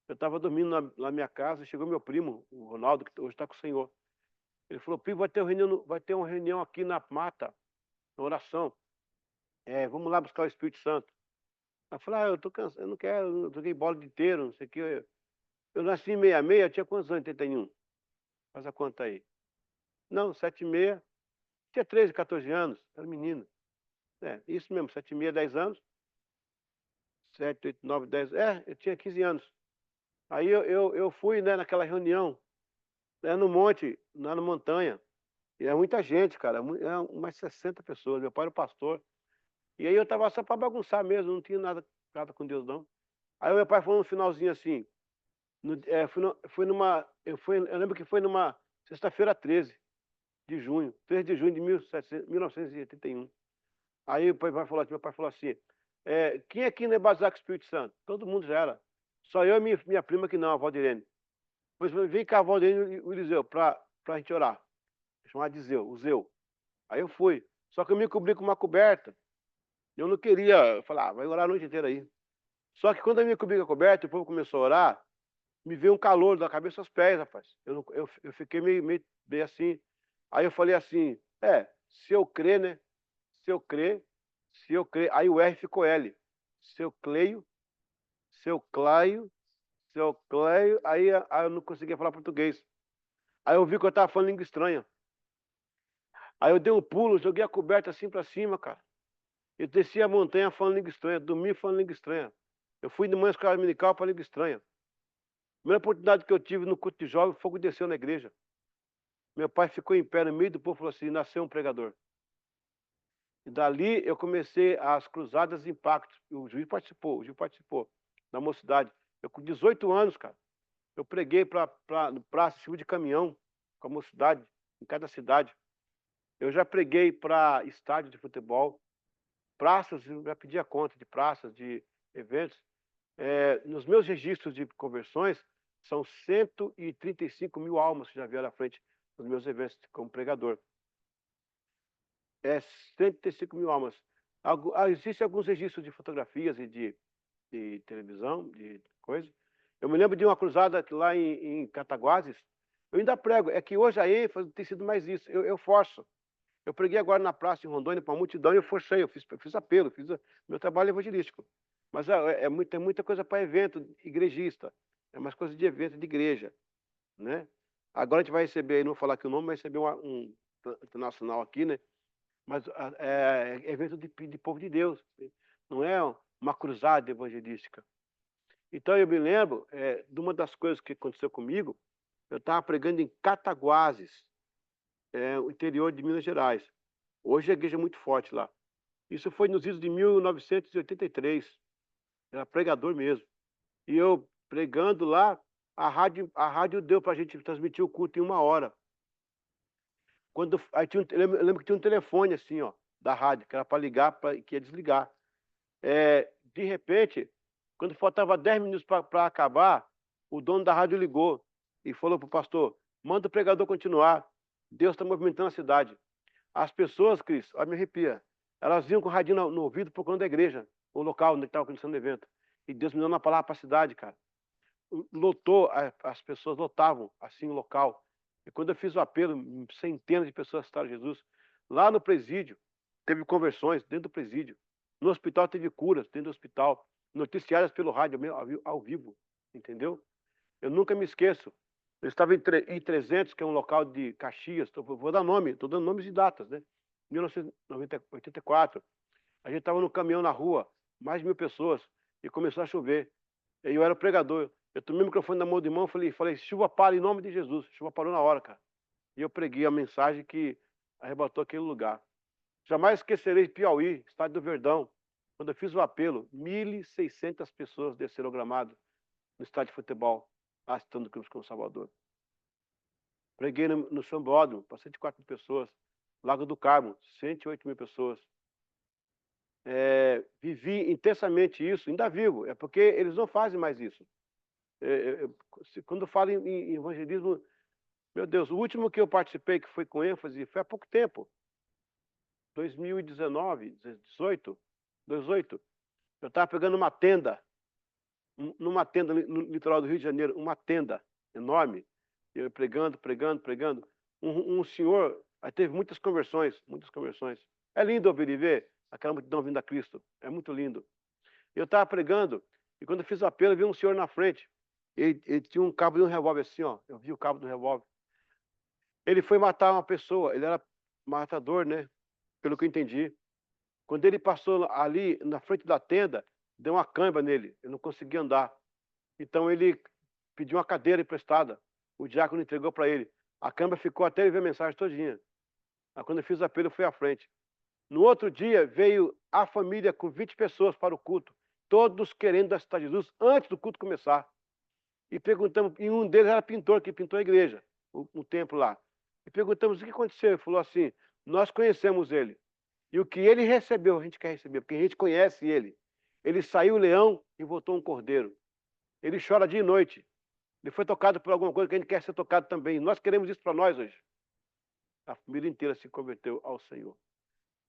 eu estava dormindo na minha casa, chegou meu primo, o Ronaldo, que hoje está com o Senhor. Ele falou: primo, vai ter uma reunião aqui na mata, na oração. Vamos lá buscar o Espírito Santo. Eu falei: eu tô cansado, eu não quero, eu joguei bola de inteiro, não sei o que. Eu nasci em 66, eu tinha quantos anos em 81? Faz a conta aí. Não, 76. tinha 13, 14 anos, era menino. Isso mesmo, 7 e meia, 10 anos. 7, 8, 9, 10. Eu tinha 15 anos. Aí eu fui, né, naquela reunião, né, no monte, lá na montanha. E é muita gente, cara, umas 60 pessoas. Meu pai era o pastor. E aí eu estava só para bagunçar mesmo, não tinha nada com Deus, não. Aí o meu pai falou no finalzinho assim, eu lembro que foi numa sexta-feira 13 de junho, 13 de junho de 1981. Aí meu pai falou assim, quem aqui não é batizado com o Espírito Santo? Todo mundo já era. Só eu e minha prima que não, a Valdirene. Pois vem cá, a Valdirene e o Eliseu, para a gente orar. Chamar de Zeu, o Zeu. Aí eu fui. Só que eu me cobri com uma coberta. Eu não queria, falar, vai orar a noite inteira aí. Só que quando eu me cobri com a coberta, o povo começou a orar, me veio um calor da cabeça aos pés, rapaz. Eu fiquei meio assim. Aí eu falei assim, se eu crer, né? Se eu crer, se eu crer. Aí o R ficou L. Se eu cleio, se eu claio, se eu cleio. Aí eu não conseguia falar português. Aí eu vi que eu estava falando língua estranha. Aí eu dei um pulo, joguei a coberta assim para cima, cara. Eu desci a montanha falando língua estranha, dormi falando língua estranha. Eu fui de manhã escola dominical para língua estranha. Primeira oportunidade que eu tive no culto de jovem, o fogo desceu na igreja. Meu pai ficou em pé no meio do povo e falou assim, nasceu um pregador. E dali eu comecei as cruzadas de impacto. O Gil participou da mocidade. Eu com 18 anos, cara, eu preguei para praça, chuva de caminhão com a mocidade, em cada cidade. Eu já preguei para estádio de futebol, praças, eu já pedi a conta de praças, de eventos. Nos meus registros de conversões, são 135 mil almas que já vieram à frente dos meus eventos como pregador. 135 mil almas. Existem alguns registros de fotografias e de televisão, de coisa. Eu me lembro de uma cruzada lá em Cataguases. Eu ainda prego. É que hoje a ênfase tem sido mais isso. Eu forço. Eu preguei agora na praça em Rondônia para uma multidão e eu forcei. Eu fiz apelo, meu trabalho evangelístico. Mas tem muita coisa para evento igrejista. É mais coisa de evento de igreja, né? Agora a gente vai receber, não vou falar aqui o nome, vai receber um internacional aqui, né? Mas é evento de povo de Deus. Não é uma cruzada evangelística. Então eu me lembro de uma das coisas que aconteceu comigo. Eu estava pregando em Cataguases, o interior de Minas Gerais. Hoje a igreja é muito forte lá. Isso foi nos idos de 1983. Era pregador mesmo. E eu pregando lá, a rádio deu para a gente transmitir o culto em 1 hora. Aí eu lembro que tinha um telefone assim, ó, da rádio, que era para ligar, que ia desligar. De repente, quando faltava 10 minutos para acabar, o dono da rádio ligou e falou para o pastor, manda o pregador continuar, Deus está movimentando a cidade. As pessoas, Cris, olha, me arrepia, elas vinham com o radinho no ouvido procurando a igreja, o local onde estava acontecendo o evento. E Deus me deu uma palavra para a cidade, cara. Lotou, as pessoas lotavam assim o local. E quando eu fiz o apelo, centenas de pessoas aceitaram Jesus. Lá no presídio, teve conversões dentro do presídio. No hospital teve curas dentro do hospital. Noticiárias pelo rádio ao vivo, entendeu? Eu nunca me esqueço. Eu estava em 300, que é um local de Caxias, vou dar nome, estou dando nomes e datas, né? 1984. A gente estava no caminhão na rua, mais de 1000 pessoas, e começou a chover. E eu era o pregador. Eu tomei o microfone na mão do irmão e falei, chuva para em nome de Jesus. Chuva parou na hora, cara. E eu preguei a mensagem que arrebatou aquele lugar. Jamais esquecerei Piauí, Estádio do Verdão. Quando eu fiz o apelo, 1.600 pessoas desceram ao gramado no estádio de futebol, assistindo o Cruz com o Salvador. Preguei no Sambódromo, para 104 mil pessoas. Lago do Carmo, 108 mil pessoas. Vivi intensamente isso, ainda vivo, é porque eles não fazem mais isso. Quando falo em evangelismo, meu Deus, o último que eu participei, que foi com ênfase, foi há pouco tempo, 2019, 18, eu estava pegando uma tenda, numa tenda no litoral do Rio de Janeiro, uma tenda enorme, eu pregando. Um senhor, aí teve muitas conversões. É lindo ouvir e ver aquela multidão vindo a Cristo, é muito lindo. Eu estava pregando, e quando eu fiz o apelo, eu vi um senhor na frente, ele tinha um cabo de um revólver assim, ó, eu vi o cabo do revólver. Ele foi matar uma pessoa, ele era matador, né? Pelo que eu entendi. Quando ele passou ali na frente da tenda, deu uma cãibra nele, ele não conseguia andar. Então ele pediu uma cadeira emprestada, o diácono entregou para ele. A cãibra ficou até ele ver a mensagem todinha. Aí quando eu fiz o apelo, eu fui à frente. No outro dia, veio a família com 20 pessoas para o culto, todos querendo aceitar Jesus antes do culto começar. E perguntamos, e um deles era pintor, que pintou a igreja, o templo lá. E perguntamos o que aconteceu. Ele falou assim: nós conhecemos ele. E o que ele recebeu, a gente quer receber, porque a gente conhece ele. Ele saiu leão e voltou um cordeiro. Ele chora dia e noite. Ele foi tocado por alguma coisa que a gente quer ser tocado também. Nós queremos isso para nós hoje. A família inteira se converteu ao Senhor.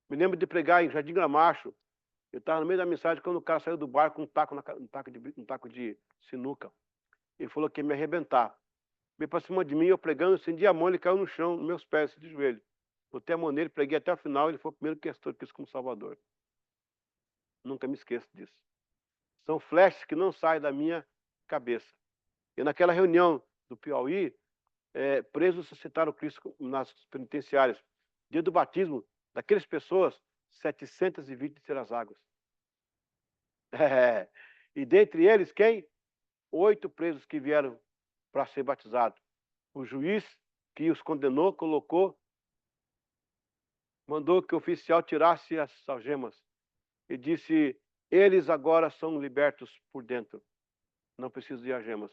Me lembro de pregar em Jardim Gramacho. Eu estava no meio da mensagem quando o cara saiu do bar com um taco de sinuca. Ele falou que ia me arrebentar. Veio para cima de mim, eu pregando, acendi a mão, ele caiu no chão, nos meus pés, de joelho. Botei a mão nele, preguei até o final, ele foi o primeiro que eu quis como Salvador. Nunca me esqueço disso. São flashes que não saem da minha cabeça. E naquela reunião do Piauí, presos aceitaram Cristo nas penitenciárias. Dia do batismo daquelas pessoas, 720 desceram as águas. E dentre eles, quem? 8 presos que vieram para ser batizados. O juiz que os condenou mandou que o oficial tirasse as algemas e disse: eles agora são libertos por dentro. Não precisa de algemas.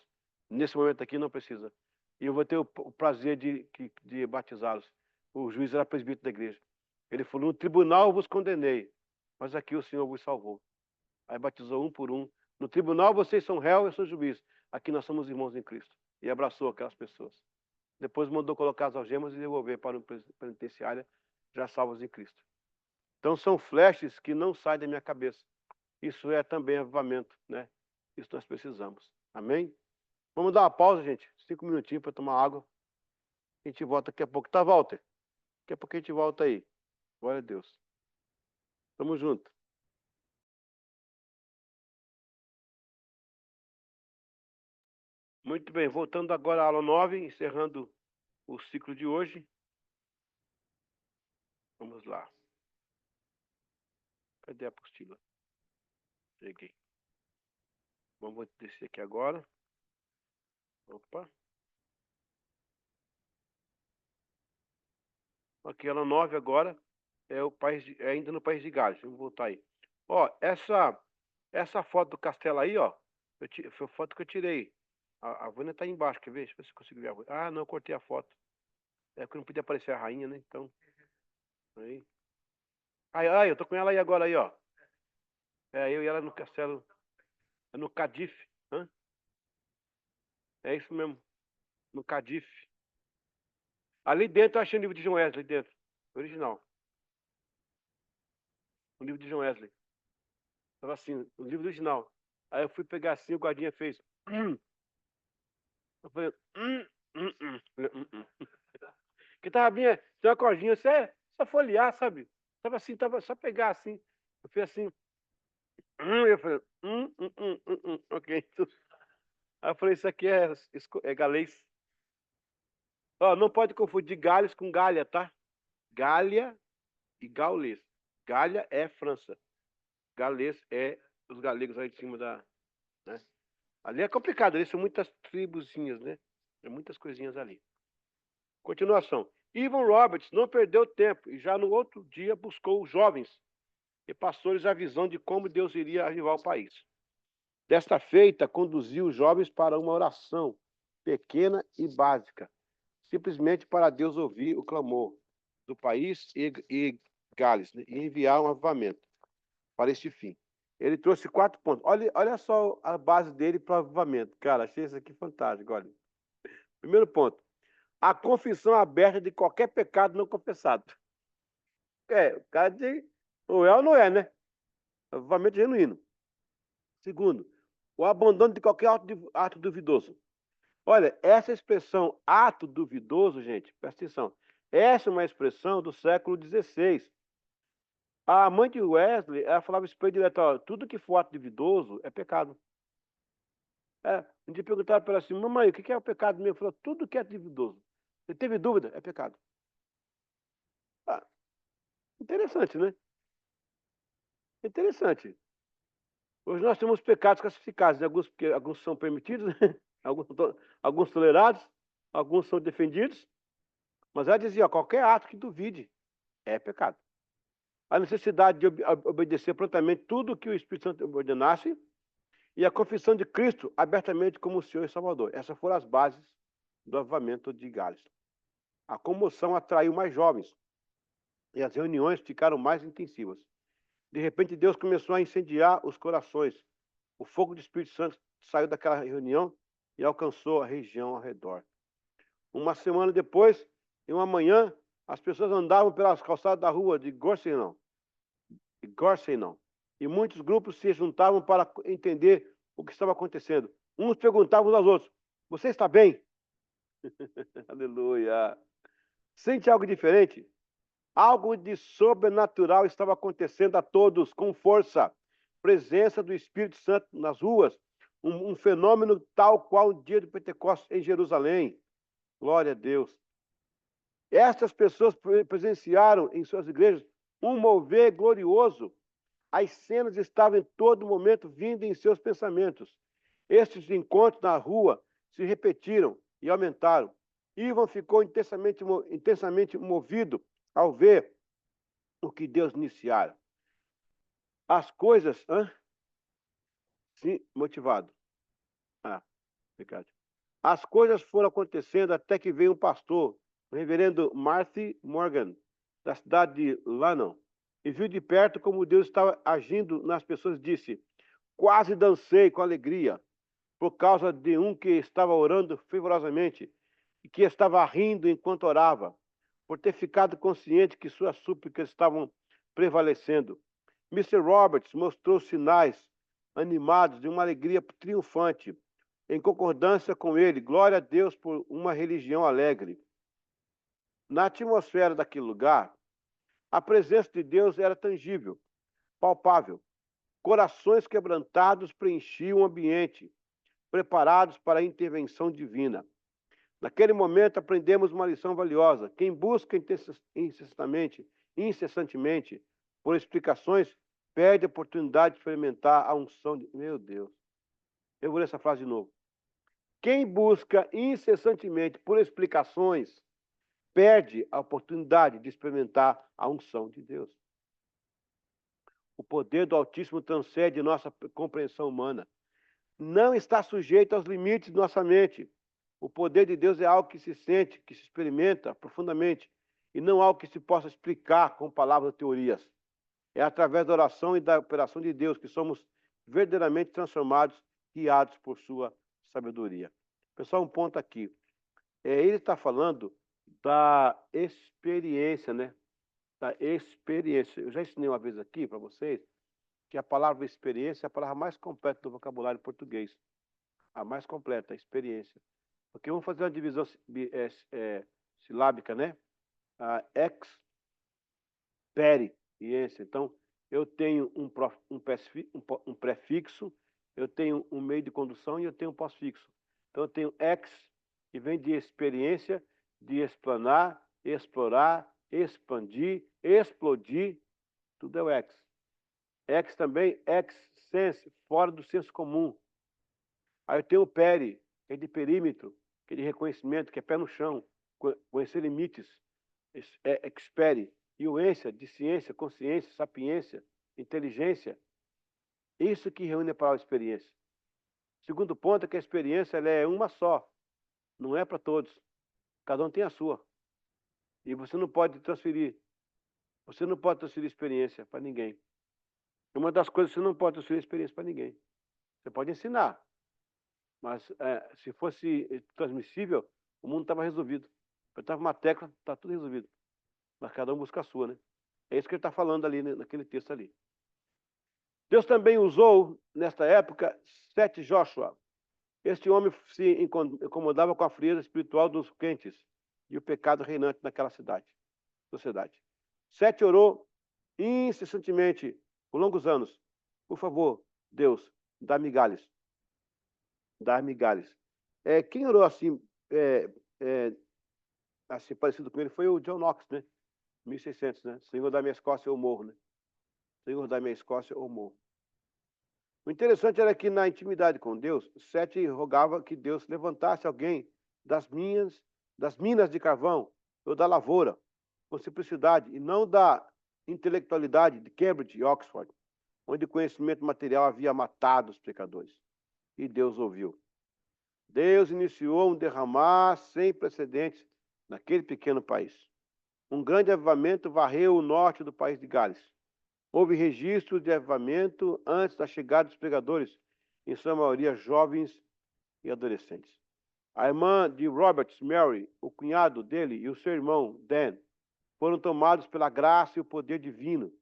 Nesse momento aqui não precisa. E eu vou ter o prazer de batizá-los. O juiz era presbítero da igreja. Ele falou: no tribunal eu vos condenei, mas aqui o Senhor vos salvou. Aí batizou um por um. No tribunal vocês são réu, eu sou juiz. Aqui nós somos irmãos em Cristo. E abraçou aquelas pessoas. Depois mandou colocar as algemas e devolver para o penitenciária, já salvos em Cristo. Então são flashes que não saem da minha cabeça. Isso é também avivamento, né? Isso nós precisamos. Amém? Vamos dar uma pausa, gente. 5 minutinhos para tomar água. A gente volta daqui a pouco. Tá, Walter? Daqui a pouco a gente volta aí. Glória a Deus. Tamo junto. Muito bem, voltando agora à aula 9, encerrando o ciclo de hoje. Vamos lá. Cadê a apostila? Peguei. Vamos descer aqui agora. Opa. Aqui, aula 9 agora. É ainda no País de Gales. Vamos voltar aí. Ó, essa foto do castelo aí, ó. Foi a foto que eu tirei. A Vânia tá aí embaixo, quer ver? Deixa eu ver se eu consigo ver a Vânia. Ah, não, eu cortei a foto. É porque não podia aparecer a rainha, né? Então. Aí. Ai, eu tô com ela aí agora aí, ó. Eu e ela no castelo. É no Cadiz. Hã? É isso mesmo. No Cadiz. Ali dentro eu achei o livro de John Wesley dentro. Original. O livro de John Wesley. Tava assim, o livro original. Aí eu fui pegar assim, o guardinha fez. Eu falei, Falei, Que tava bem, tem uma cordinha, só folhear, sabe? Tava assim, tava só pegar assim. Eu fiz assim, eu falei, ok. Aí eu falei, isso aqui é galês. Ó, não pode confundir Gales com Gália, tá? Gália e gaulês. Gália é França. Galês é os galegos aí de cima da, né? Ali é complicado, ali são muitas tribuzinhas, né? Tem muitas coisinhas ali. Continuação. Ivan Roberts não perdeu tempo e já no outro dia buscou os jovens e passou-lhes a visão de como Deus iria avivar o país. Desta feita, conduziu os jovens para uma oração pequena e básica, simplesmente para Deus ouvir o clamor do país e Gales, né? E enviar um avivamento para este fim. Ele trouxe 4 pontos. Olha só a base dele para o avivamento. Cara, achei isso aqui fantástico. Olha. Primeiro ponto. A confissão aberta de qualquer pecado não confessado. O cara diz, ou é ou não é, né? Avivamento genuíno. Segundo, o abandono de qualquer ato duvidoso. Olha, essa expressão ato duvidoso, gente, presta atenção. Essa é uma expressão do século XVI. A mãe de Wesley, ela falava isso para ele direto, ó, tudo que for ato duvidoso é pecado. Um dia perguntaram para ela assim, mamãe, o que é o pecado mesmo? Ela falou, tudo que é duvidoso. Você teve dúvida? É pecado. Interessante, né? Interessante. Hoje nós temos pecados classificados, né? Alguns são permitidos, né? Alguns tolerados, alguns são defendidos, mas ela dizia, ó, qualquer ato que duvide é pecado. A necessidade de obedecer prontamente tudo o que o Espírito Santo ordenasse e a confissão de Cristo abertamente como o Senhor e Salvador. Essas foram as bases do avivamento de Gales. A comoção atraiu mais jovens e as reuniões ficaram mais intensivas. De repente, Deus começou a incendiar os corações. O fogo do Espírito Santo saiu daquela reunião e alcançou a região ao redor. Uma semana depois, em uma manhã, as pessoas andavam pelas calçadas da rua de Gorsenau, e muitos grupos se juntavam para entender o que estava acontecendo. Uns perguntavam aos outros: você está bem? Aleluia! Sente algo diferente? Algo de sobrenatural estava acontecendo a todos, com força. Presença do Espírito Santo nas ruas. Um fenômeno tal qual o dia do Pentecostes em Jerusalém. Glória a Deus. Estas pessoas presenciaram em suas igrejas um mover glorioso. As cenas estavam em todo momento vindo em seus pensamentos. Estes encontros na rua se repetiram e aumentaram. Ivan ficou intensamente movido ao ver o que Deus iniciara. As coisas... Sim, motivado. Obrigado. As coisas foram acontecendo até que veio um pastor, o reverendo Marty Morgan, da cidade de Lannon, e viu de perto como Deus estava agindo nas pessoas e disse: quase dancei com alegria por causa de um que estava orando fervorosamente e que estava rindo enquanto orava, por ter ficado consciente que suas súplicas estavam prevalecendo. Mr. Roberts mostrou sinais animados de uma alegria triunfante, em concordância com ele. Glória a Deus por uma religião alegre. Na atmosfera daquele lugar, a presença de Deus era tangível, palpável. Corações quebrantados preenchiam o ambiente, preparados para a intervenção divina. Naquele momento aprendemos uma lição valiosa. Quem busca incessantemente por explicações, perde a oportunidade de experimentar a unção de... Meu Deus. Eu vou ler essa frase de novo. Quem busca incessantemente por explicações, perde a oportunidade de experimentar a unção de Deus. O poder do Altíssimo transcende nossa compreensão humana. Não está sujeito aos limites de nossa mente. O poder de Deus é algo que se sente, que se experimenta profundamente, e não algo que se possa explicar com palavras ou teorias. É através da oração e da operação de Deus que somos verdadeiramente transformados, guiados por sua sabedoria. Pessoal, um ponto aqui. Ele está falando da experiência, né? Da experiência. Eu já ensinei uma vez aqui para vocês que a palavra experiência é a palavra mais completa do vocabulário português. A mais completa, a experiência. Porque vamos fazer uma divisão silábica, né? A experiência. Então, eu tenho um prefixo, eu tenho um meio de condução e eu tenho um pós-fixo. Então, eu tenho ex, que vem de experiência, de explanar, explorar, expandir, explodir, tudo é o ex. Ex também, ex-sense, fora do senso comum. Aí eu tenho o peri, que é de perímetro, que é de reconhecimento, que é pé no chão, conhecer limites, expere, iuência, de ciência, consciência, sapiência, inteligência. Isso que reúne a palavra experiência. Segundo ponto é que a experiência ela é uma só, não é para todos. Cada um tem a sua. E você não pode transferir experiência para ninguém. Uma das coisas que você não pode transferir experiência para ninguém. Você pode ensinar, mas se fosse transmissível, o mundo estava resolvido. Apertava uma tecla, está tudo resolvido. Mas cada um busca a sua, né? É isso que ele está falando ali, né, naquele texto ali. Deus também usou, nesta época, Sete Joshua. Este homem se incomodava com a frieza espiritual dos crentes e o pecado reinante naquela sociedade. Sete orou incessantemente por longos anos. Por favor, Deus, dá-me galhos. Dá-me galhos. Quem orou assim, assim parecido com ele foi o John Knox, né? 1600, né? Senhor da minha Escócia, eu morro, né? Senhor da minha Escócia, eu morro. O interessante era que na intimidade com Deus, Sete rogava que Deus levantasse alguém das minas de carvão ou da lavoura, com simplicidade, e não da intelectualidade de Cambridge e Oxford, onde o conhecimento material havia matado os pecadores. E Deus ouviu. Deus iniciou um derramar sem precedentes naquele pequeno país. Um grande avivamento varreu o norte do país de Gales. Houve registro de avivamento antes da chegada dos pregadores, em sua maioria jovens e adolescentes. A irmã de Roberts, Mary, o cunhado dele e o seu irmão, Dan, foram tomados pela graça e o poder divino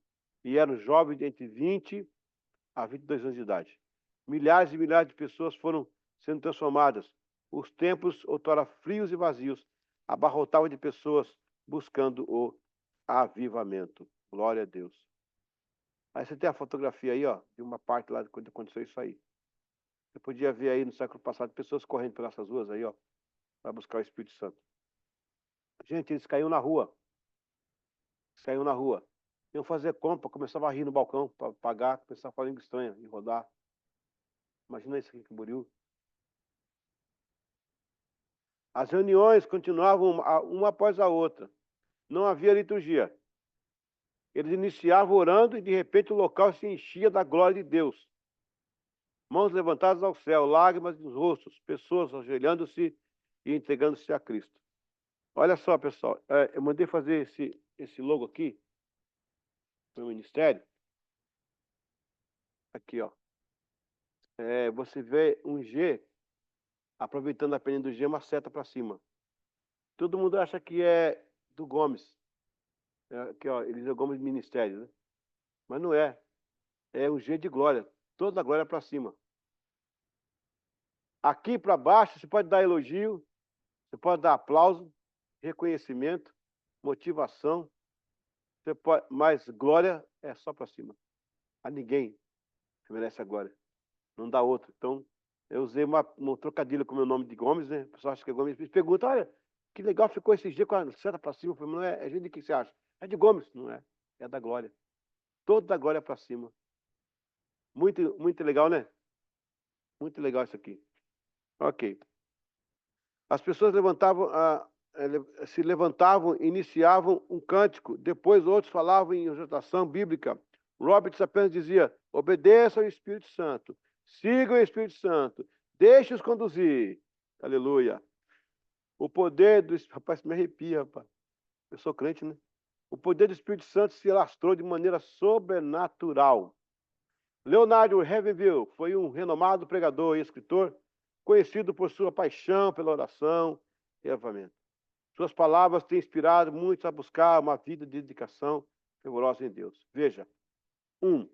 e eram jovens de entre 20 a 22 anos de idade. Milhares e milhares de pessoas foram sendo transformadas. Os templos, outrora frios e vazios, abarrotavam de pessoas buscando o avivamento. Glória a Deus. Aí você tem a fotografia aí, ó, de uma parte lá de quando aconteceu isso aí. Você podia ver aí no século passado pessoas correndo pelas ruas aí, ó, para buscar o Espírito Santo. Gente, eles caíam na rua. Caiu na rua. Iam fazer compra, começava a rir no balcão para pagar, começava a falar língua estranha e rodar. Imagina isso aqui, que Camboriú. As reuniões continuavam uma após a outra. Não havia liturgia. Eles iniciavam orando e de repente o local se enchia da glória de Deus. Mãos levantadas ao céu, lágrimas nos rostos, pessoas ajoelhando-se e entregando-se a Cristo. Olha só, pessoal, eu mandei fazer esse logo aqui no ministério. Aqui, ó. Você vê um G, aproveitando a pena do G, uma seta para cima. Todo mundo acha que é do Gomes. Aqui, ó, Eliseu Gomes Ministério, né? Mas não é. É um G de glória. Toda a glória para cima. Aqui para baixo, você pode dar elogio, você pode dar aplauso, reconhecimento, motivação. Você pode, mas glória é só para cima. A ninguém merece a glória. Não dá outro. Então, eu usei um trocadilho com o meu nome de Gomes, né? O pessoal acha que é Gomes. Me pergunta, olha, que legal ficou esse G com a seta para cima. Eu falei, não é G de que você acha? É de Gomes. Não é. É da glória. Toda a glória para cima. Muito, muito legal, né? Muito legal isso aqui. Ok. As pessoas se levantavam, iniciavam um cântico, depois outros falavam em exortação bíblica. Roberts apenas dizia: obedeça ao Espírito Santo, siga o Espírito Santo, deixe-os conduzir. Aleluia. O poder do rapaz, me arrepia, rapaz. Eu sou crente, né? O poder do Espírito Santo se alastrou de maneira sobrenatural. Leonardo Ravenhill foi um renomado pregador e escritor, conhecido por sua paixão pela oração e avivamento. Suas palavras têm inspirado muitos a buscar uma vida de dedicação fervorosa em Deus. Veja, um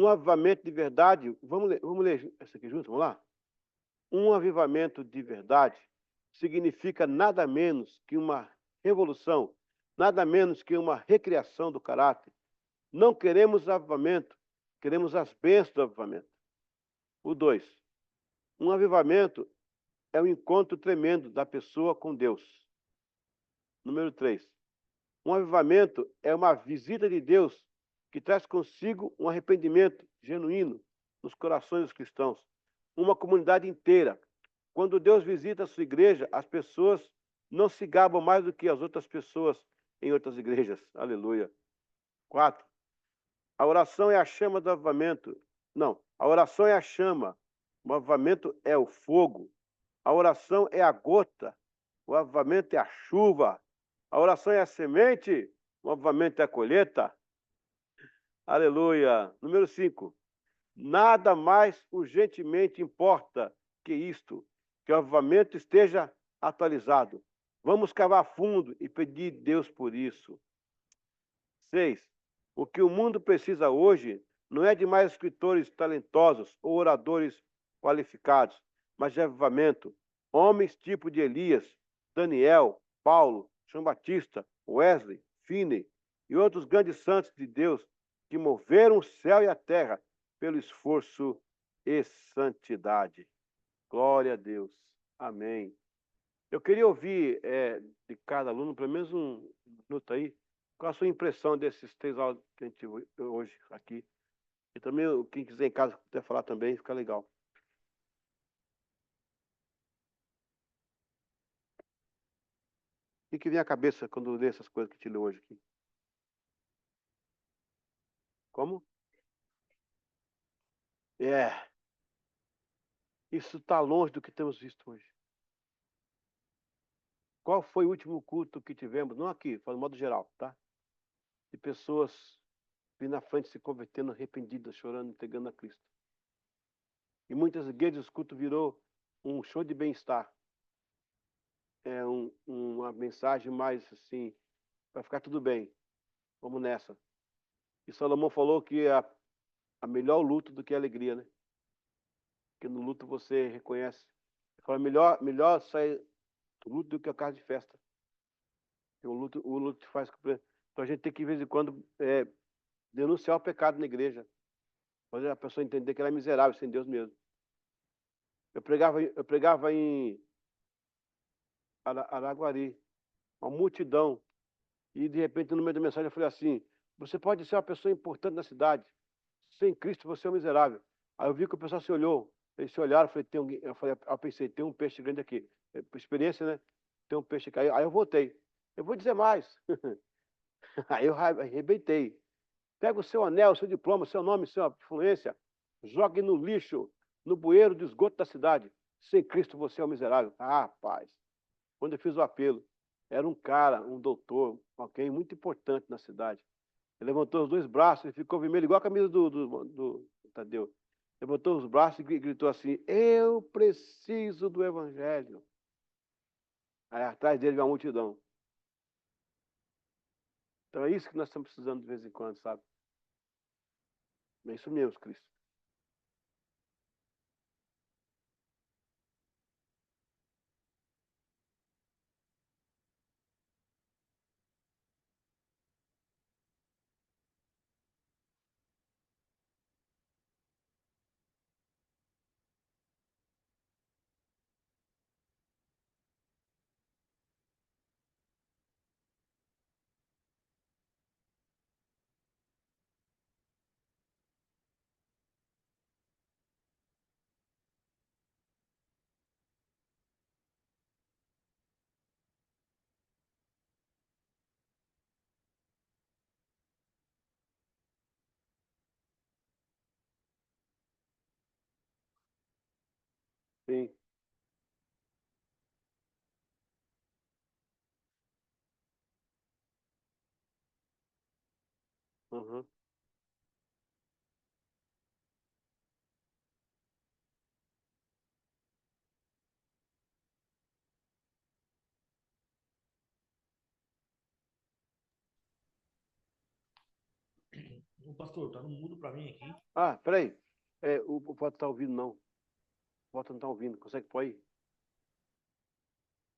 avivamento de verdade, vamos ler essa aqui junto, vamos lá? Um avivamento de verdade significa nada menos que uma revolução, nada menos que uma recriação do caráter. Não queremos avivamento, queremos as bênçãos do avivamento. O 2. Um avivamento é um encontro tremendo da pessoa com Deus. Número 3. Um avivamento é uma visita de Deus que traz consigo um arrependimento genuíno nos corações dos cristãos. Uma comunidade inteira. Quando Deus visita a sua igreja, as pessoas não se gabam mais do que as outras pessoas em outras igrejas. Aleluia. 4. A oração é a chama do avivamento. Não, a oração é a chama. O avivamento é o fogo. A oração é a gota. O avivamento é a chuva. A oração é a semente. O avivamento é a colheita. Aleluia. Número 5. Nada mais urgentemente importa que isto, que o avivamento esteja atualizado. Vamos cavar fundo e pedir a Deus por isso. 6. O que o mundo precisa hoje não é de mais escritores talentosos ou oradores qualificados, mas de avivamento. Homens tipo de Elias, Daniel, Paulo, João Batista, Wesley, Finney e outros grandes santos de Deus que moveram o céu e a terra pelo esforço e santidade. Glória a Deus. Amém. Eu queria ouvir de cada aluno pelo menos minutos aí. Qual a sua impressão desses 3 áudios que a gente hoje aqui? E também, quem quiser em casa puder falar também, fica legal. O que vem à cabeça quando lê essas coisas que te leu hoje aqui? Como? Isso está longe do que temos visto hoje. Qual foi o último culto que tivemos? Não aqui, falando de modo geral, tá? De pessoas vindo na frente se convertendo, arrependidas, chorando, entregando a Cristo. E muitas igrejas, o culto virou um show de bem-estar. É uma mensagem mais assim, vai ficar tudo bem, vamos nessa. E Salomão falou que a melhor luto do que a alegria, né? Porque no luto você reconhece. Ele fala, melhor sair do luto do que a casa de festa. Porque o luto te faz... Então a gente tem que, de vez em quando, denunciar o pecado na igreja. Fazer a pessoa entender que ela é miserável sem Deus mesmo. Eu pregava em Araguari, uma multidão. E, de repente, no meio da mensagem, eu falei assim, você pode ser uma pessoa importante na cidade. Sem Cristo, você é um miserável. Aí eu vi que o pessoal se olhou. Eles se olharam, eu pensei, tem um peixe grande aqui. Por experiência, né? Tem um peixe aqui. Aí eu voltei. Eu vou dizer mais. Aí eu arrebentei. Pega o seu anel, o seu diploma, o seu nome, sua influência, jogue no lixo, no bueiro de esgoto da cidade. Sem Cristo você é um miserável. Ah, rapaz. Quando eu fiz o apelo, era um cara, um doutor, alguém muito importante na cidade. Ele levantou os 2 braços, ele ficou vermelho, igual a camisa do Tadeu. Levantou os braços e gritou assim, eu preciso do evangelho. Aí atrás dele veio uma multidão. Então é isso que nós estamos precisando de vez em quando, sabe? É isso mesmo, Cristo. Sim. Uhum.
O pastor, tá no mudo pra mim aqui.
Ah, peraí. O Walter tá ouvindo, não. O Walter não tá ouvindo. Consegue pôr aí?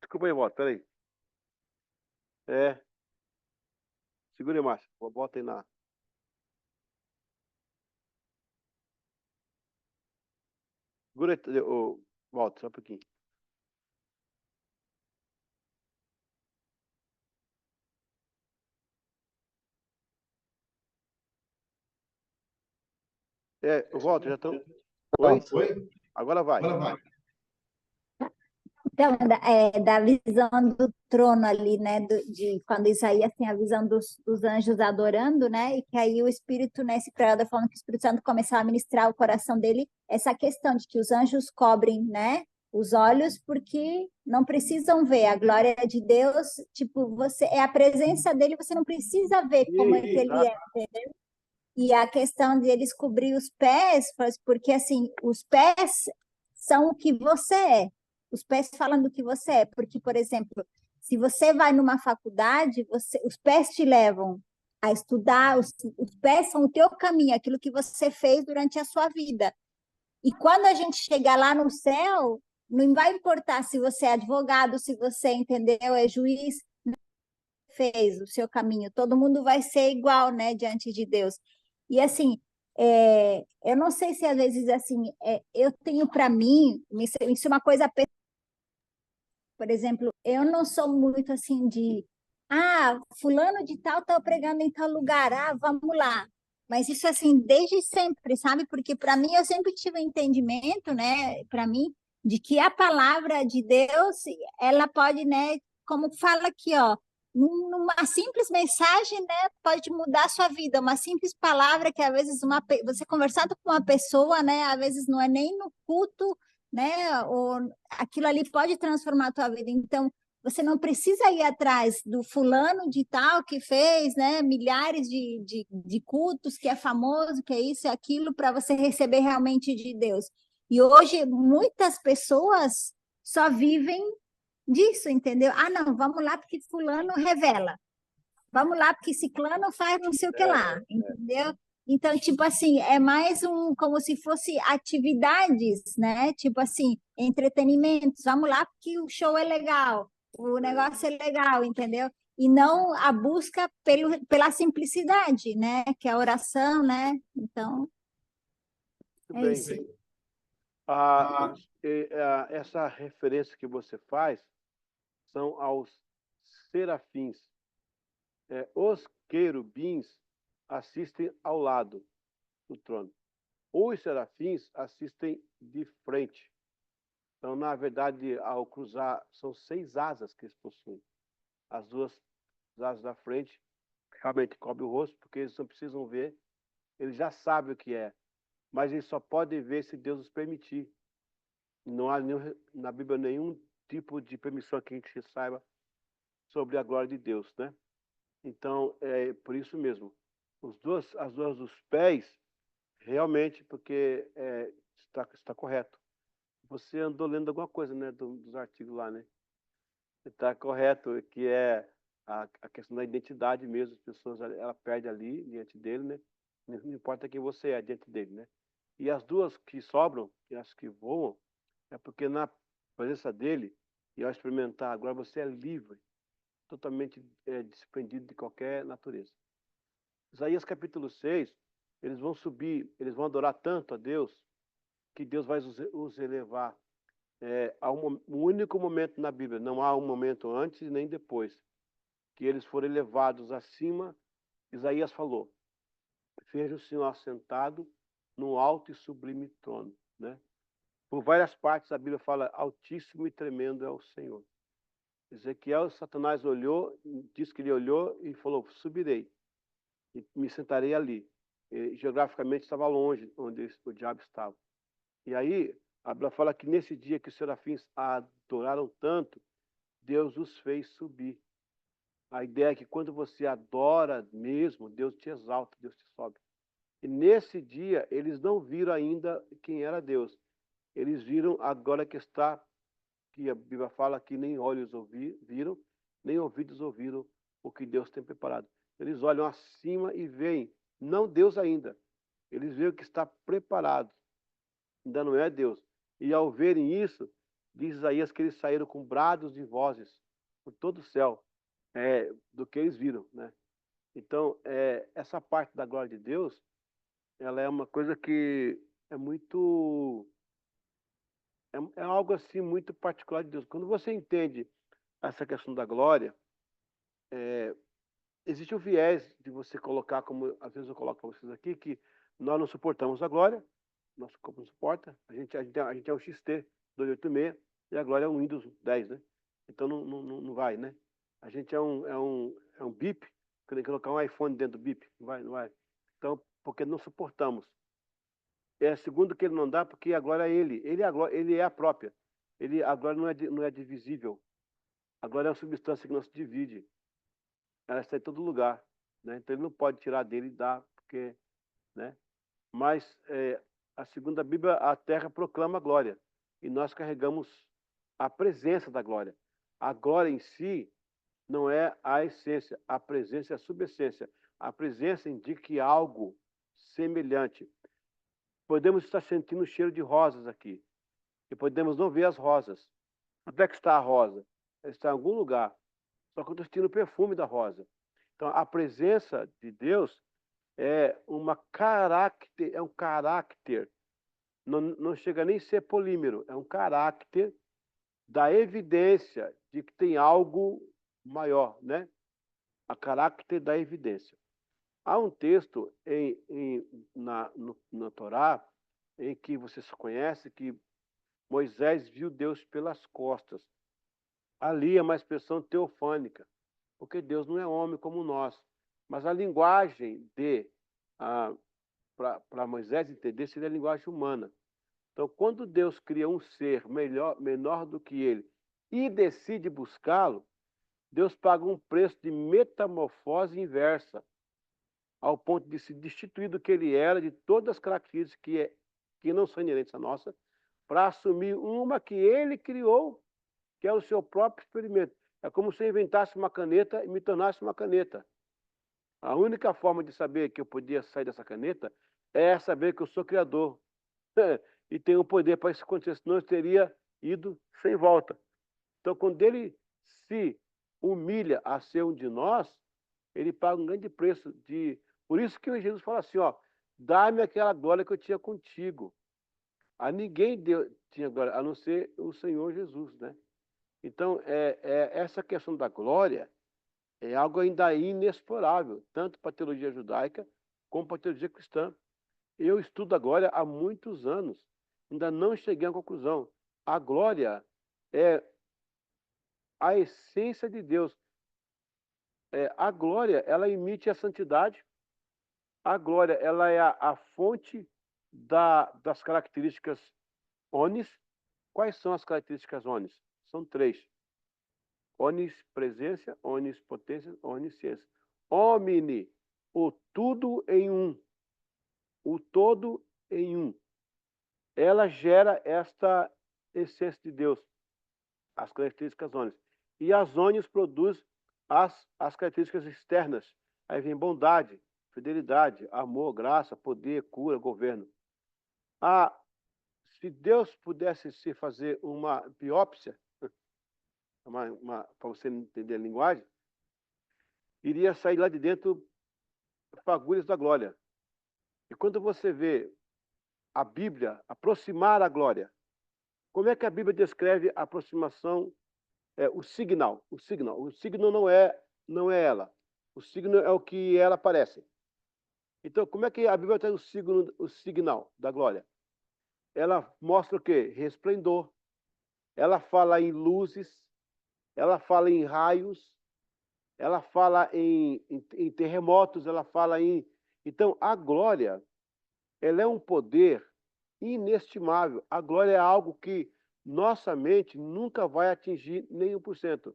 Desculpa aí, Walter, peraí. Segura aí, Márcio. Bota aí na... Segura aí, Walter, só um pouquinho. Walter, já estão... Oi?
Oi?
Agora vai.
Agora vai.
Então, da visão do trono ali, né, de quando Isaías tem a visão dos anjos adorando, né, e que aí o Espírito, né, esse da forma que o Espírito Santo começou a ministrar o coração dele, essa questão de que os anjos cobrem, né, os olhos porque não precisam ver a glória de Deus, tipo, você é a presença dele, você não precisa ver como é que ele é, entendeu? E a questão de eles cobrir os pés, porque assim, os pés são o que você é. Os pés falam do que você é, porque, por exemplo, se você vai numa faculdade, os pés te levam a estudar, os pés são o teu caminho, aquilo que você fez durante a sua vida. E quando a gente chegar lá no céu, não vai importar se você é advogado, se você, entendeu, é juiz, fez o seu caminho, todo mundo vai ser igual, né, diante de Deus. E assim, eu não sei se às vezes assim, eu tenho para mim, isso é uma coisa, por exemplo, eu não sou muito assim Ah, fulano de tal está pregando em tal lugar. Ah, vamos lá. Mas isso assim, desde sempre, sabe? Porque para mim eu sempre tive um entendimento, né, para mim, de que a palavra de Deus, ela pode, né, como fala aqui, ó, numa simples mensagem, né, pode mudar a sua vida. Uma simples palavra que às vezes você conversando com uma pessoa, né, às vezes não é nem no culto, né, ou aquilo ali pode transformar a tua vida. Então, você não precisa ir atrás do fulano de tal que fez, né, milhares de cultos, que é famoso, que é isso e aquilo, para você receber realmente de Deus. E hoje muitas pessoas só vivem disso, entendeu? Ah, não, vamos lá porque fulano revela. Vamos lá porque ciclano faz não sei o que lá, entendeu? Então, tipo assim, é mais como se fosse atividades, né? Tipo assim, entretenimentos. Vamos lá porque o show é legal, o negócio é legal, entendeu? E não a busca pela simplicidade, né? Que é a oração, né? Então,
Muito
é
bem.
isso.
Essa referência que você faz são aos serafins. Os querubins assistem ao lado do trono. Os serafins assistem de frente. Então, na verdade, ao cruzar, são 6 asas que eles possuem. As duas asas da frente realmente cobrem o rosto, porque eles não precisam ver, eles já sabem o que é, mas eles só podem ver se Deus os permitir. Não há na Bíblia nenhum tipo de permissão que a gente saiba sobre a glória de Deus, né? Então, é por isso mesmo. As duas dos pés, realmente, porque está correto. Você andou lendo alguma coisa, né, dos artigos lá, né? Está correto, que é a questão da identidade mesmo. As pessoas, ela perde ali diante dele, né? Não importa quem você é diante dele, né? E as duas que sobram, e as que voam, é porque na presença dele, e ao experimentar agora, você é livre, totalmente desprendido de qualquer natureza. Isaías capítulo 6, eles vão subir, eles vão adorar tanto a Deus, que Deus vai os elevar a um único momento na Bíblia, não há um momento antes nem depois, que eles foram elevados acima. Isaías falou: veja o Senhor assentado no alto e sublime trono, né? Por várias partes a Bíblia fala: altíssimo e tremendo é o Senhor. Ezequiel, Satanás olhou, disse que ele olhou e falou: subirei e me sentarei ali. E, geograficamente estava longe onde o diabo estava. E aí a Bíblia fala que nesse dia que os serafins adoraram tanto, Deus os fez subir. A ideia é que quando você adora mesmo, Deus te exalta, Deus te sobe. E nesse dia, eles não viram ainda quem era Deus. Eles viram agora que a Bíblia fala que nem olhos viram, nem ouvidos ouviram o que Deus tem preparado. Eles olham acima e veem, não Deus ainda. Eles veem o que está preparado. Ainda não é Deus. E ao verem isso, diz Isaías que eles saíram com brados de vozes por todo o céu, do que eles viram, né? Então, essa parte da glória de Deus, ela é uma coisa que é muito, é algo assim muito particular de Deus. Quando você entende essa questão da glória, existe o viés de você colocar, como às vezes eu coloco para vocês aqui, que nós não suportamos a glória, nosso corpo não suporta, a gente é um XT 286 e a glória é um Windows 10, né? Então não vai, né? A gente é um BIP, quando colocar um iPhone dentro do BIP, não vai, não vai. Então, porque não suportamos. Segundo que ele não dá, porque a glória é ele é a glória, ele é a própria. A glória não é divisível. A glória é uma substância que não se divide. Ela está em todo lugar, né? Então ele não pode tirar dele e dar, porque, né? Mas a segunda Bíblia, a terra proclama a glória e nós carregamos a presença da glória. A glória em si não é a essência, a presença é a subessência. A presença indica que algo semelhante. Podemos estar sentindo o cheiro de rosas aqui e podemos não ver as rosas. Onde é que está a rosa? Ela está em algum lugar. Só que eu estou sentindo o perfume da rosa. Então, a presença de Deus é um caráter. Não chega nem a ser polímero, é um caráter da evidência de que tem algo maior, né? a caráter da evidência. Há um texto na Torá em que você se conhece que Moisés viu Deus pelas costas. Ali é uma expressão teofânica, porque Deus não é homem como nós. Mas a linguagem para Moisés entender seria a linguagem humana. Então, quando Deus cria um ser menor do que ele e decide buscá-lo, Deus paga um preço de metamorfose inversa, ao ponto de se destituir do que ele era, de todas as características que não são inerentes à nossa, para assumir uma que ele criou, que é o seu próprio experimento. É como se eu inventasse uma caneta e me tornasse uma caneta. A única forma de saber que eu podia sair dessa caneta é saber que eu sou criador e tenho o poder para isso acontecer, senão eu teria ido sem volta. Então, quando ele se humilha a ser um de nós, ele paga um grande preço. Por isso que Jesus fala assim, ó, dá-me aquela glória que eu tinha contigo. A ninguém tinha glória, a não ser o Senhor Jesus, né? Então, essa questão da glória é algo ainda inexplorável, tanto para a teologia judaica como para a teologia cristã. Eu estudo a glória há muitos anos, ainda não cheguei à conclusão. A glória é a essência de Deus. A glória, ela emite a santidade. A glória, ela é a fonte das características onis. Quais são as características onis? São 3. Onispresença, onispotência, onisciência. Omni, o tudo em um. O todo em um. Ela gera esta essência de Deus, as características onis. E as onis produzem as características externas. Aí vem bondade, fidelidade, amor, graça, poder, cura, governo. Se Deus pudesse se fazer uma biópsia, para você entender a linguagem, iria sair lá de dentro fagulhas da glória. E quando você vê a Bíblia aproximar a glória, como é que a Bíblia descreve a aproximação, o signal? O signo não é ela. O signo é o que ela parece. Então, como é que a Bíblia traz o signal da glória? Ela mostra o quê? Resplendor. Ela fala em luzes, ela fala em raios, ela fala em terremotos, ela fala em... Então, a glória, ela é um poder inestimável. A glória é algo que nossa mente nunca vai atingir nem 1%.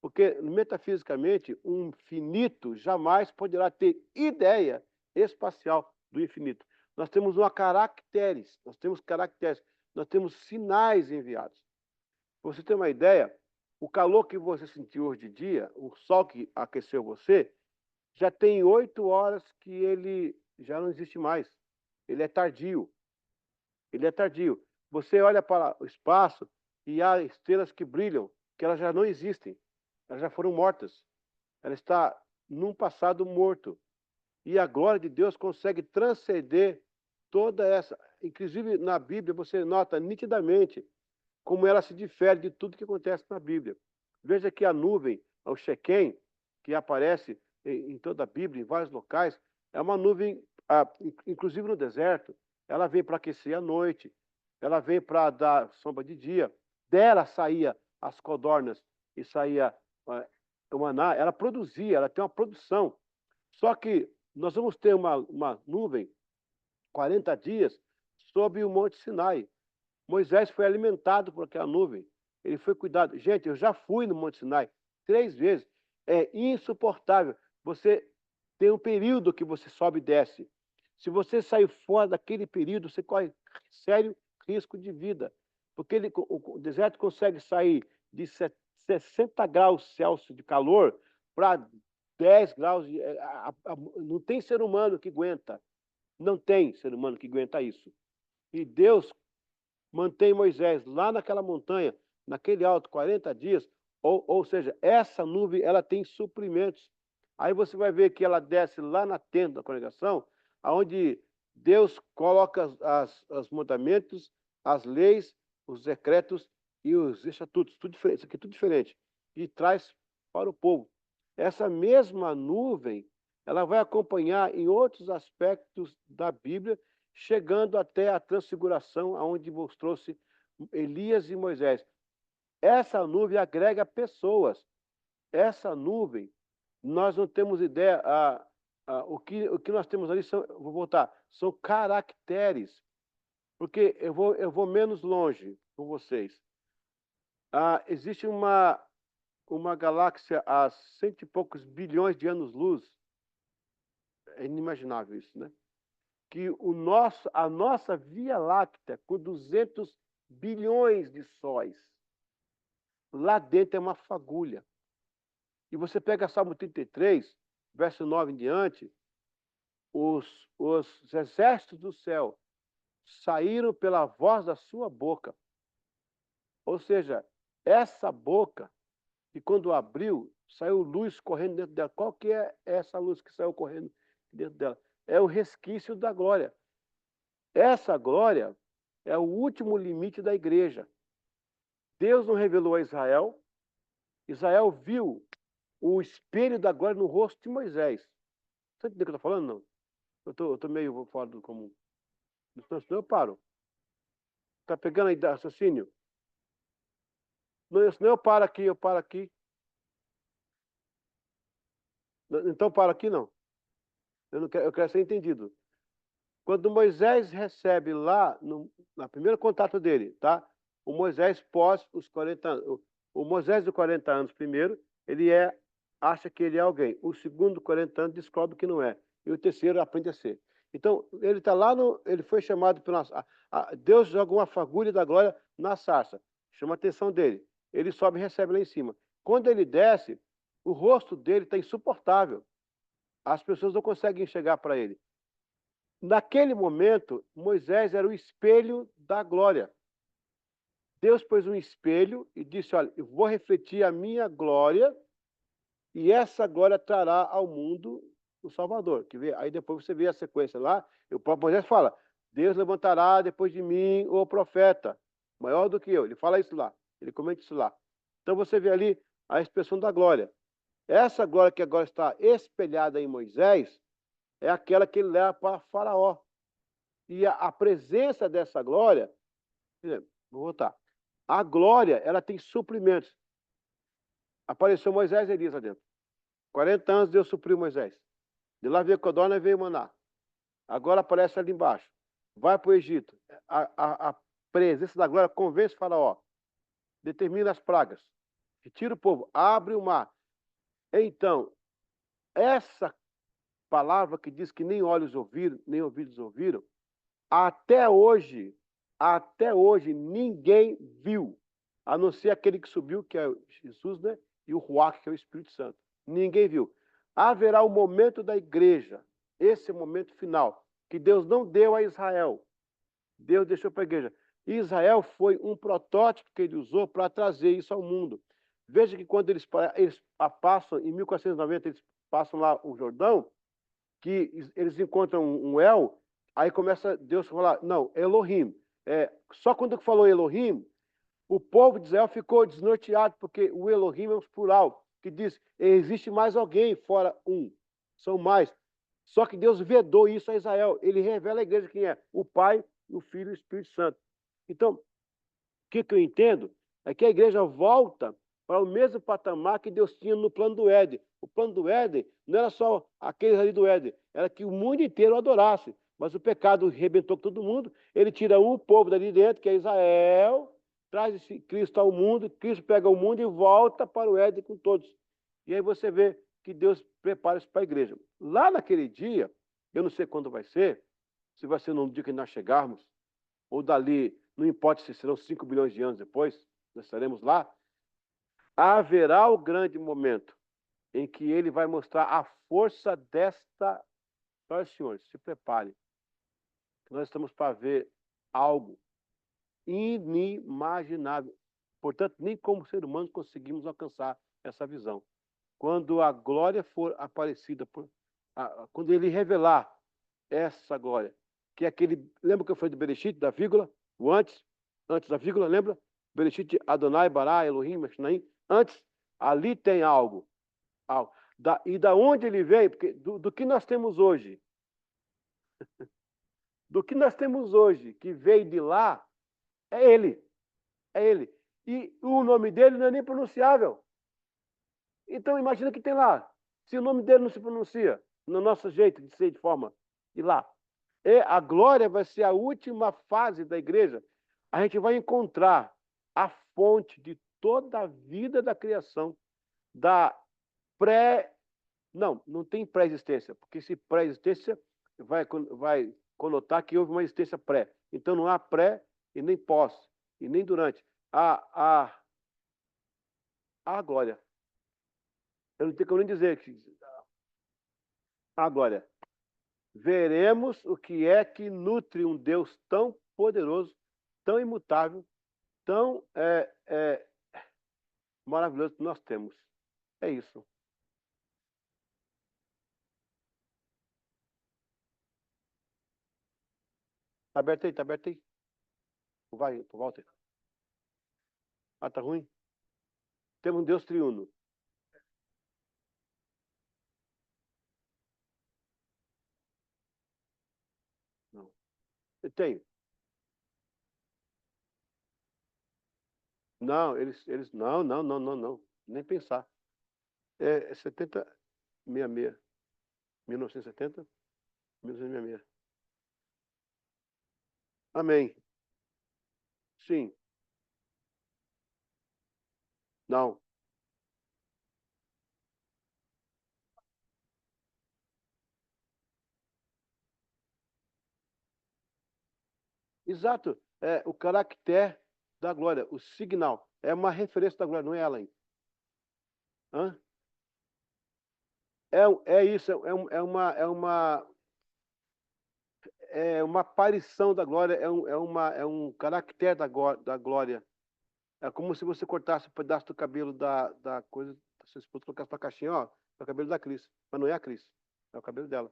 Porque, metafisicamente, um finito jamais poderá ter ideia espacial do infinito. Nós temos caracteres, nós temos sinais enviados. Para você ter uma ideia, o calor que você sentiu hoje de dia, o sol que aqueceu você, já tem 8 horas que ele já não existe mais. Ele é tardio. Ele é tardio. Você olha para o espaço e há estrelas que brilham, que elas já não existem. Elas já foram mortas. Ela está num passado morto. E a glória de Deus consegue transcender toda essa. Inclusive, na Bíblia, você nota nitidamente como ela se difere de tudo que acontece na Bíblia. Veja que a nuvem, o Shequem, que aparece em toda a Bíblia, em vários locais, é uma nuvem, inclusive no deserto, ela vem para aquecer a noite, ela vem para dar sombra de dia. Dela saía as codornas e saía o maná, ela produzia, ela tem uma produção. Só que nós vamos ter uma nuvem 40 dias sobre o Monte Sinai. Moisés foi alimentado por aquela nuvem. Ele foi cuidado. Gente, eu já fui no Monte Sinai 3 vezes. É insuportável. Você tem um período que você sobe e desce. Se você sair fora daquele período, você corre sério risco de vida. Porque o deserto consegue sair de 60 graus Celsius de calor para 10 graus. Não tem ser humano que aguenta. Não tem ser humano que aguenta isso. E Deus mantém Moisés lá naquela montanha, naquele alto, 40 dias, ou seja, essa nuvem ela tem suprimentos. Aí você vai ver que ela desce lá na tenda da congregação, onde Deus coloca os mandamentos, as leis, os decretos e os estatutos, tudo diferente, isso aqui é tudo diferente, e traz para o povo. essa mesma nuvem, ela vai acompanhar em outros aspectos da Bíblia, chegando até a transfiguração, onde mostrou-se Elias e Moisés. Essa nuvem agrega pessoas. Essa nuvem, nós não temos ideia, o que nós temos ali são, vou voltar, são caracteres, porque eu vou menos longe com vocês. Existe uma galáxia a 100 e poucos bilhões de anos-luz, é inimaginável isso, né? Que a nossa Via Láctea, com 200 bilhões de sóis, lá dentro é uma fagulha. E você pega Salmo 33, verso 9 em diante, os exércitos do céu saíram pela voz da sua boca. Ou seja, essa boca, que quando abriu, saiu luz correndo dentro dela. Qual que é essa luz que saiu correndo dentro dela? É o resquício da glória. Essa glória é o último limite da igreja. Deus não revelou a Israel. Israel viu o espelho da glória no rosto de Moisés. Você entendeu o que eu estou falando? Não. Eu estou meio fora do comum. Senão eu paro. Está pegando aí da raciocínio? Senão eu paro aqui, Então para aqui não. Eu quero ser entendido. Quando Moisés recebe lá, no primeiro contato dele, tá? O Moisés pós os 40 anos. O Moisés de 40 anos primeiro, acha que ele é alguém. O segundo, 40 anos, descobre que não é. E o terceiro aprende a ser. Então, ele está lá, ele foi chamado pela... Deus joga uma fagulha da glória na sarça. Chama a atenção dele. Ele sobe e recebe lá em cima. Quando ele desce, o rosto dele está insuportável. As pessoas não conseguem chegar para ele. Naquele momento, Moisés era o espelho da glória. Deus pôs um espelho e disse, olha, eu vou refletir a minha glória e essa glória trará ao mundo o Salvador. Aí depois você vê a sequência lá, o próprio Moisés fala, Deus levantará depois de mim o profeta, maior do que eu. Ele fala isso lá, ele comenta isso lá. Então você vê ali a expressão da glória. Essa glória que agora está espelhada em Moisés é aquela que ele leva para Faraó. E a presença dessa glória, vou voltar. A glória, ela tem suprimentos. Apareceu Moisés e Elias lá dentro. 40 anos Deus supriu Moisés. De lá veio Codorna e veio Maná. Agora aparece ali embaixo. Vai para o Egito. A presença da glória convence o Faraó. Determina as pragas. Retira o povo. Abre o mar. Então, essa palavra que diz que nem olhos ouviram, nem ouvidos ouviram, até hoje ninguém viu, a não ser aquele que subiu, que é Jesus, né? E o Ruach, que é o Espírito Santo. Ninguém viu. Haverá o momento da igreja, esse é o momento final, que Deus não deu a Israel. Deus deixou para a igreja. Israel foi um protótipo que ele usou para trazer isso ao mundo. Veja que quando eles passam, em 1490, eles passam lá o Jordão, que eles encontram um El, aí começa Deus a falar, não, Elohim. Só quando falou Elohim, o povo de Israel ficou desnorteado, porque o Elohim é um plural, que diz, existe mais alguém fora um, são mais. Só que Deus vedou isso a Israel, ele revela à igreja quem é, o Pai, o Filho e o Espírito Santo. Então, o que eu entendo é que a igreja volta para o mesmo patamar que Deus tinha no plano do Éden. O plano do Éden não era só aqueles ali do Éden, era que o mundo inteiro adorasse. Mas o pecado arrebentou com todo mundo, ele tira um povo dali dentro, que é Israel, traz esse Cristo ao mundo, Cristo pega o mundo e volta para o Éden com todos. E aí você vê que Deus prepara isso para a igreja. Lá naquele dia, eu não sei quando vai ser, se vai ser no dia que nós chegarmos, ou dali, não importa se serão 5 bilhões de anos depois, nós estaremos lá, haverá o grande momento em que ele vai mostrar a força desta... Olha, senhores, se preparem. Nós estamos para ver algo inimaginável. Portanto, nem como ser humano conseguimos alcançar essa visão. Quando a glória for aparecida, quando ele revelar essa glória, que é aquele... Lembra que eu falei do Bereshit, da vírgula? O antes da vírgula, lembra? Bereshit, Adonai, Bará, Elohim, Meshnaim. Antes, ali tem algo. E da onde ele veio, porque do que nós temos hoje, do que nós temos hoje, que veio de lá, é ele. É ele. E o nome dele não é nem pronunciável. Então imagina que tem lá. Se o nome dele não se pronuncia, no nosso jeito de ser, de forma de lá. E a glória vai ser a última fase da igreja. A gente vai encontrar a fonte de toda a vida da criação, da pré... Não tem pré-existência, porque se pré-existência vai conotar que houve uma existência pré. Então não há pré e nem pós, e nem durante. Há a glória. Eu não tenho como nem dizer que agora veremos o que é que nutre um Deus tão poderoso, tão imutável, tão maravilhoso que nós temos. É isso. Tá aberto aí, tá aberto aí. Vai, Walter. Ah, tá ruim? Temos um Deus triuno. Não. Eu tenho. Não, eles não, não, não, não, não. Nem pensar. É 70, 66. 1970, 1966. Amém. Sim. Não. Exato. É o caractere da glória, o signal. É uma referência da glória, não é ela ainda. Hã? É isso, é uma aparição da glória, é um caractere da glória. É como se você cortasse um pedaço do cabelo da coisa, da sua esposa, colocasse na caixinha, ó, é o cabelo da Cris. Mas não é a Cris, é o cabelo dela.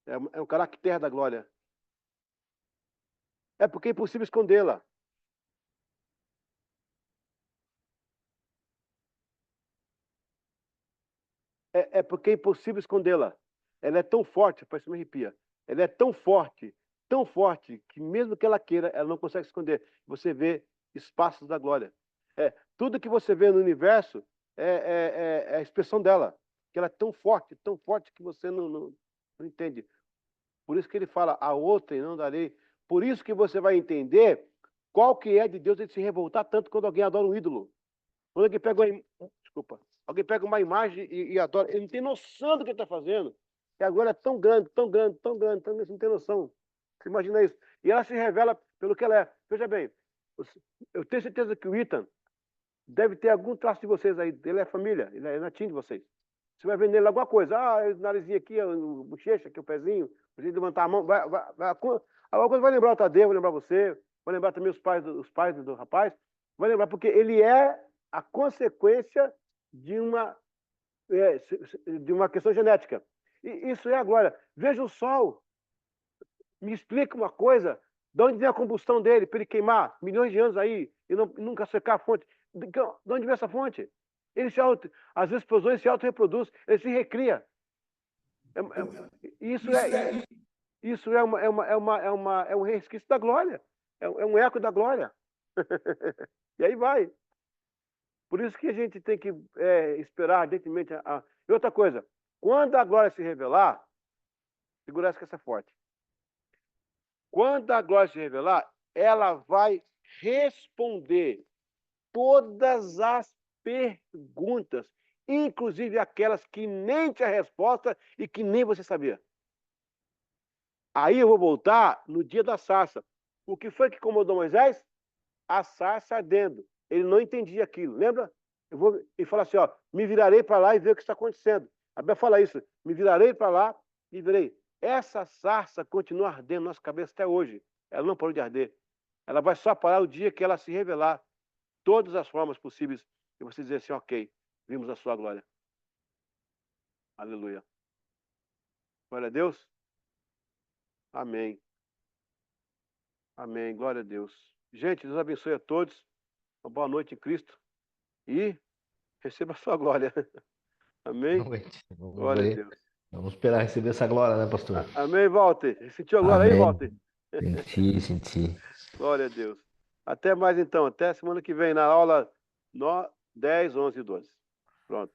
É um caractere da glória. É porque é impossível escondê-la. É porque é impossível escondê-la. Ela é tão forte, parece que me arrepia. Ela é tão forte, que mesmo que ela queira, ela não consegue esconder. Você vê espaços da glória. Tudo que você vê no universo é a expressão dela. Que ela é tão forte que você não entende. Por isso que ele fala, a outra e não darei. Por isso que você vai entender qual que é de Deus ele se revoltar tanto quando alguém adora um ídolo. Quando alguém pega desculpa, alguém pega uma imagem e adora, ele não tem noção do que ele está fazendo. E agora é tão grande, tão grande, tão grande, tão grande, você não tem noção. Você imagina isso. E ela se revela pelo que ela é. Veja bem, eu tenho certeza que o Ethan deve ter algum traço de vocês aí. Ele é família, ele é natinho de vocês. Você vai ver nele alguma coisa. Ah, o narizinho aqui, o bochecha aqui, o pezinho, o jeito de levantar a mão. Alguma coisa vai lembrar o Tadeu, vai lembrar você, vai lembrar também os pais do rapaz. Vai lembrar, porque ele é a consequência de uma questão genética. E isso é agora. Veja o Sol. Me explica uma coisa. De onde vem a combustão dele para ele queimar milhões de anos aí e nunca secar a fonte? De onde vem essa fonte? As explosões se autorreproduzem, ele se recria. Isso é um resquício da glória. É um eco da glória. E aí vai. Por isso que a gente tem que esperar ardentemente. E outra coisa, quando a glória se revelar, segura essa que essa é forte. Quando a glória se revelar, ela vai responder todas as perguntas, inclusive aquelas que nem tinha resposta e que nem você sabia. Aí eu vou voltar no dia da sarça. O que foi que incomodou Moisés? A sarça ardendo. Ele não entendia aquilo, lembra? E fala assim, ó, me virarei para lá e ver o que está acontecendo. A Bíblia fala isso, me virarei para lá e verei. Essa sarça continua ardendo na nossa cabeça até hoje. Ela não parou de arder. Ela vai só parar o dia que ela se revelar todas as formas possíveis e você dizer assim, ok, vimos a sua glória. Aleluia. Glória a Deus. Amém. Amém. Glória a Deus. Gente, Deus abençoe a todos. Uma boa noite em Cristo. E receba a sua glória. Amém?
Realmente. Vamos
Glória a
ver.
Deus.
Vamos esperar receber essa glória, né, pastor?
Amém, Walter? Sentiu a glória aí,
Amém.
Walter?
Senti.
Glória a Deus. Até mais então. Até semana que vem na aula 10, 11 e 12. Pronto.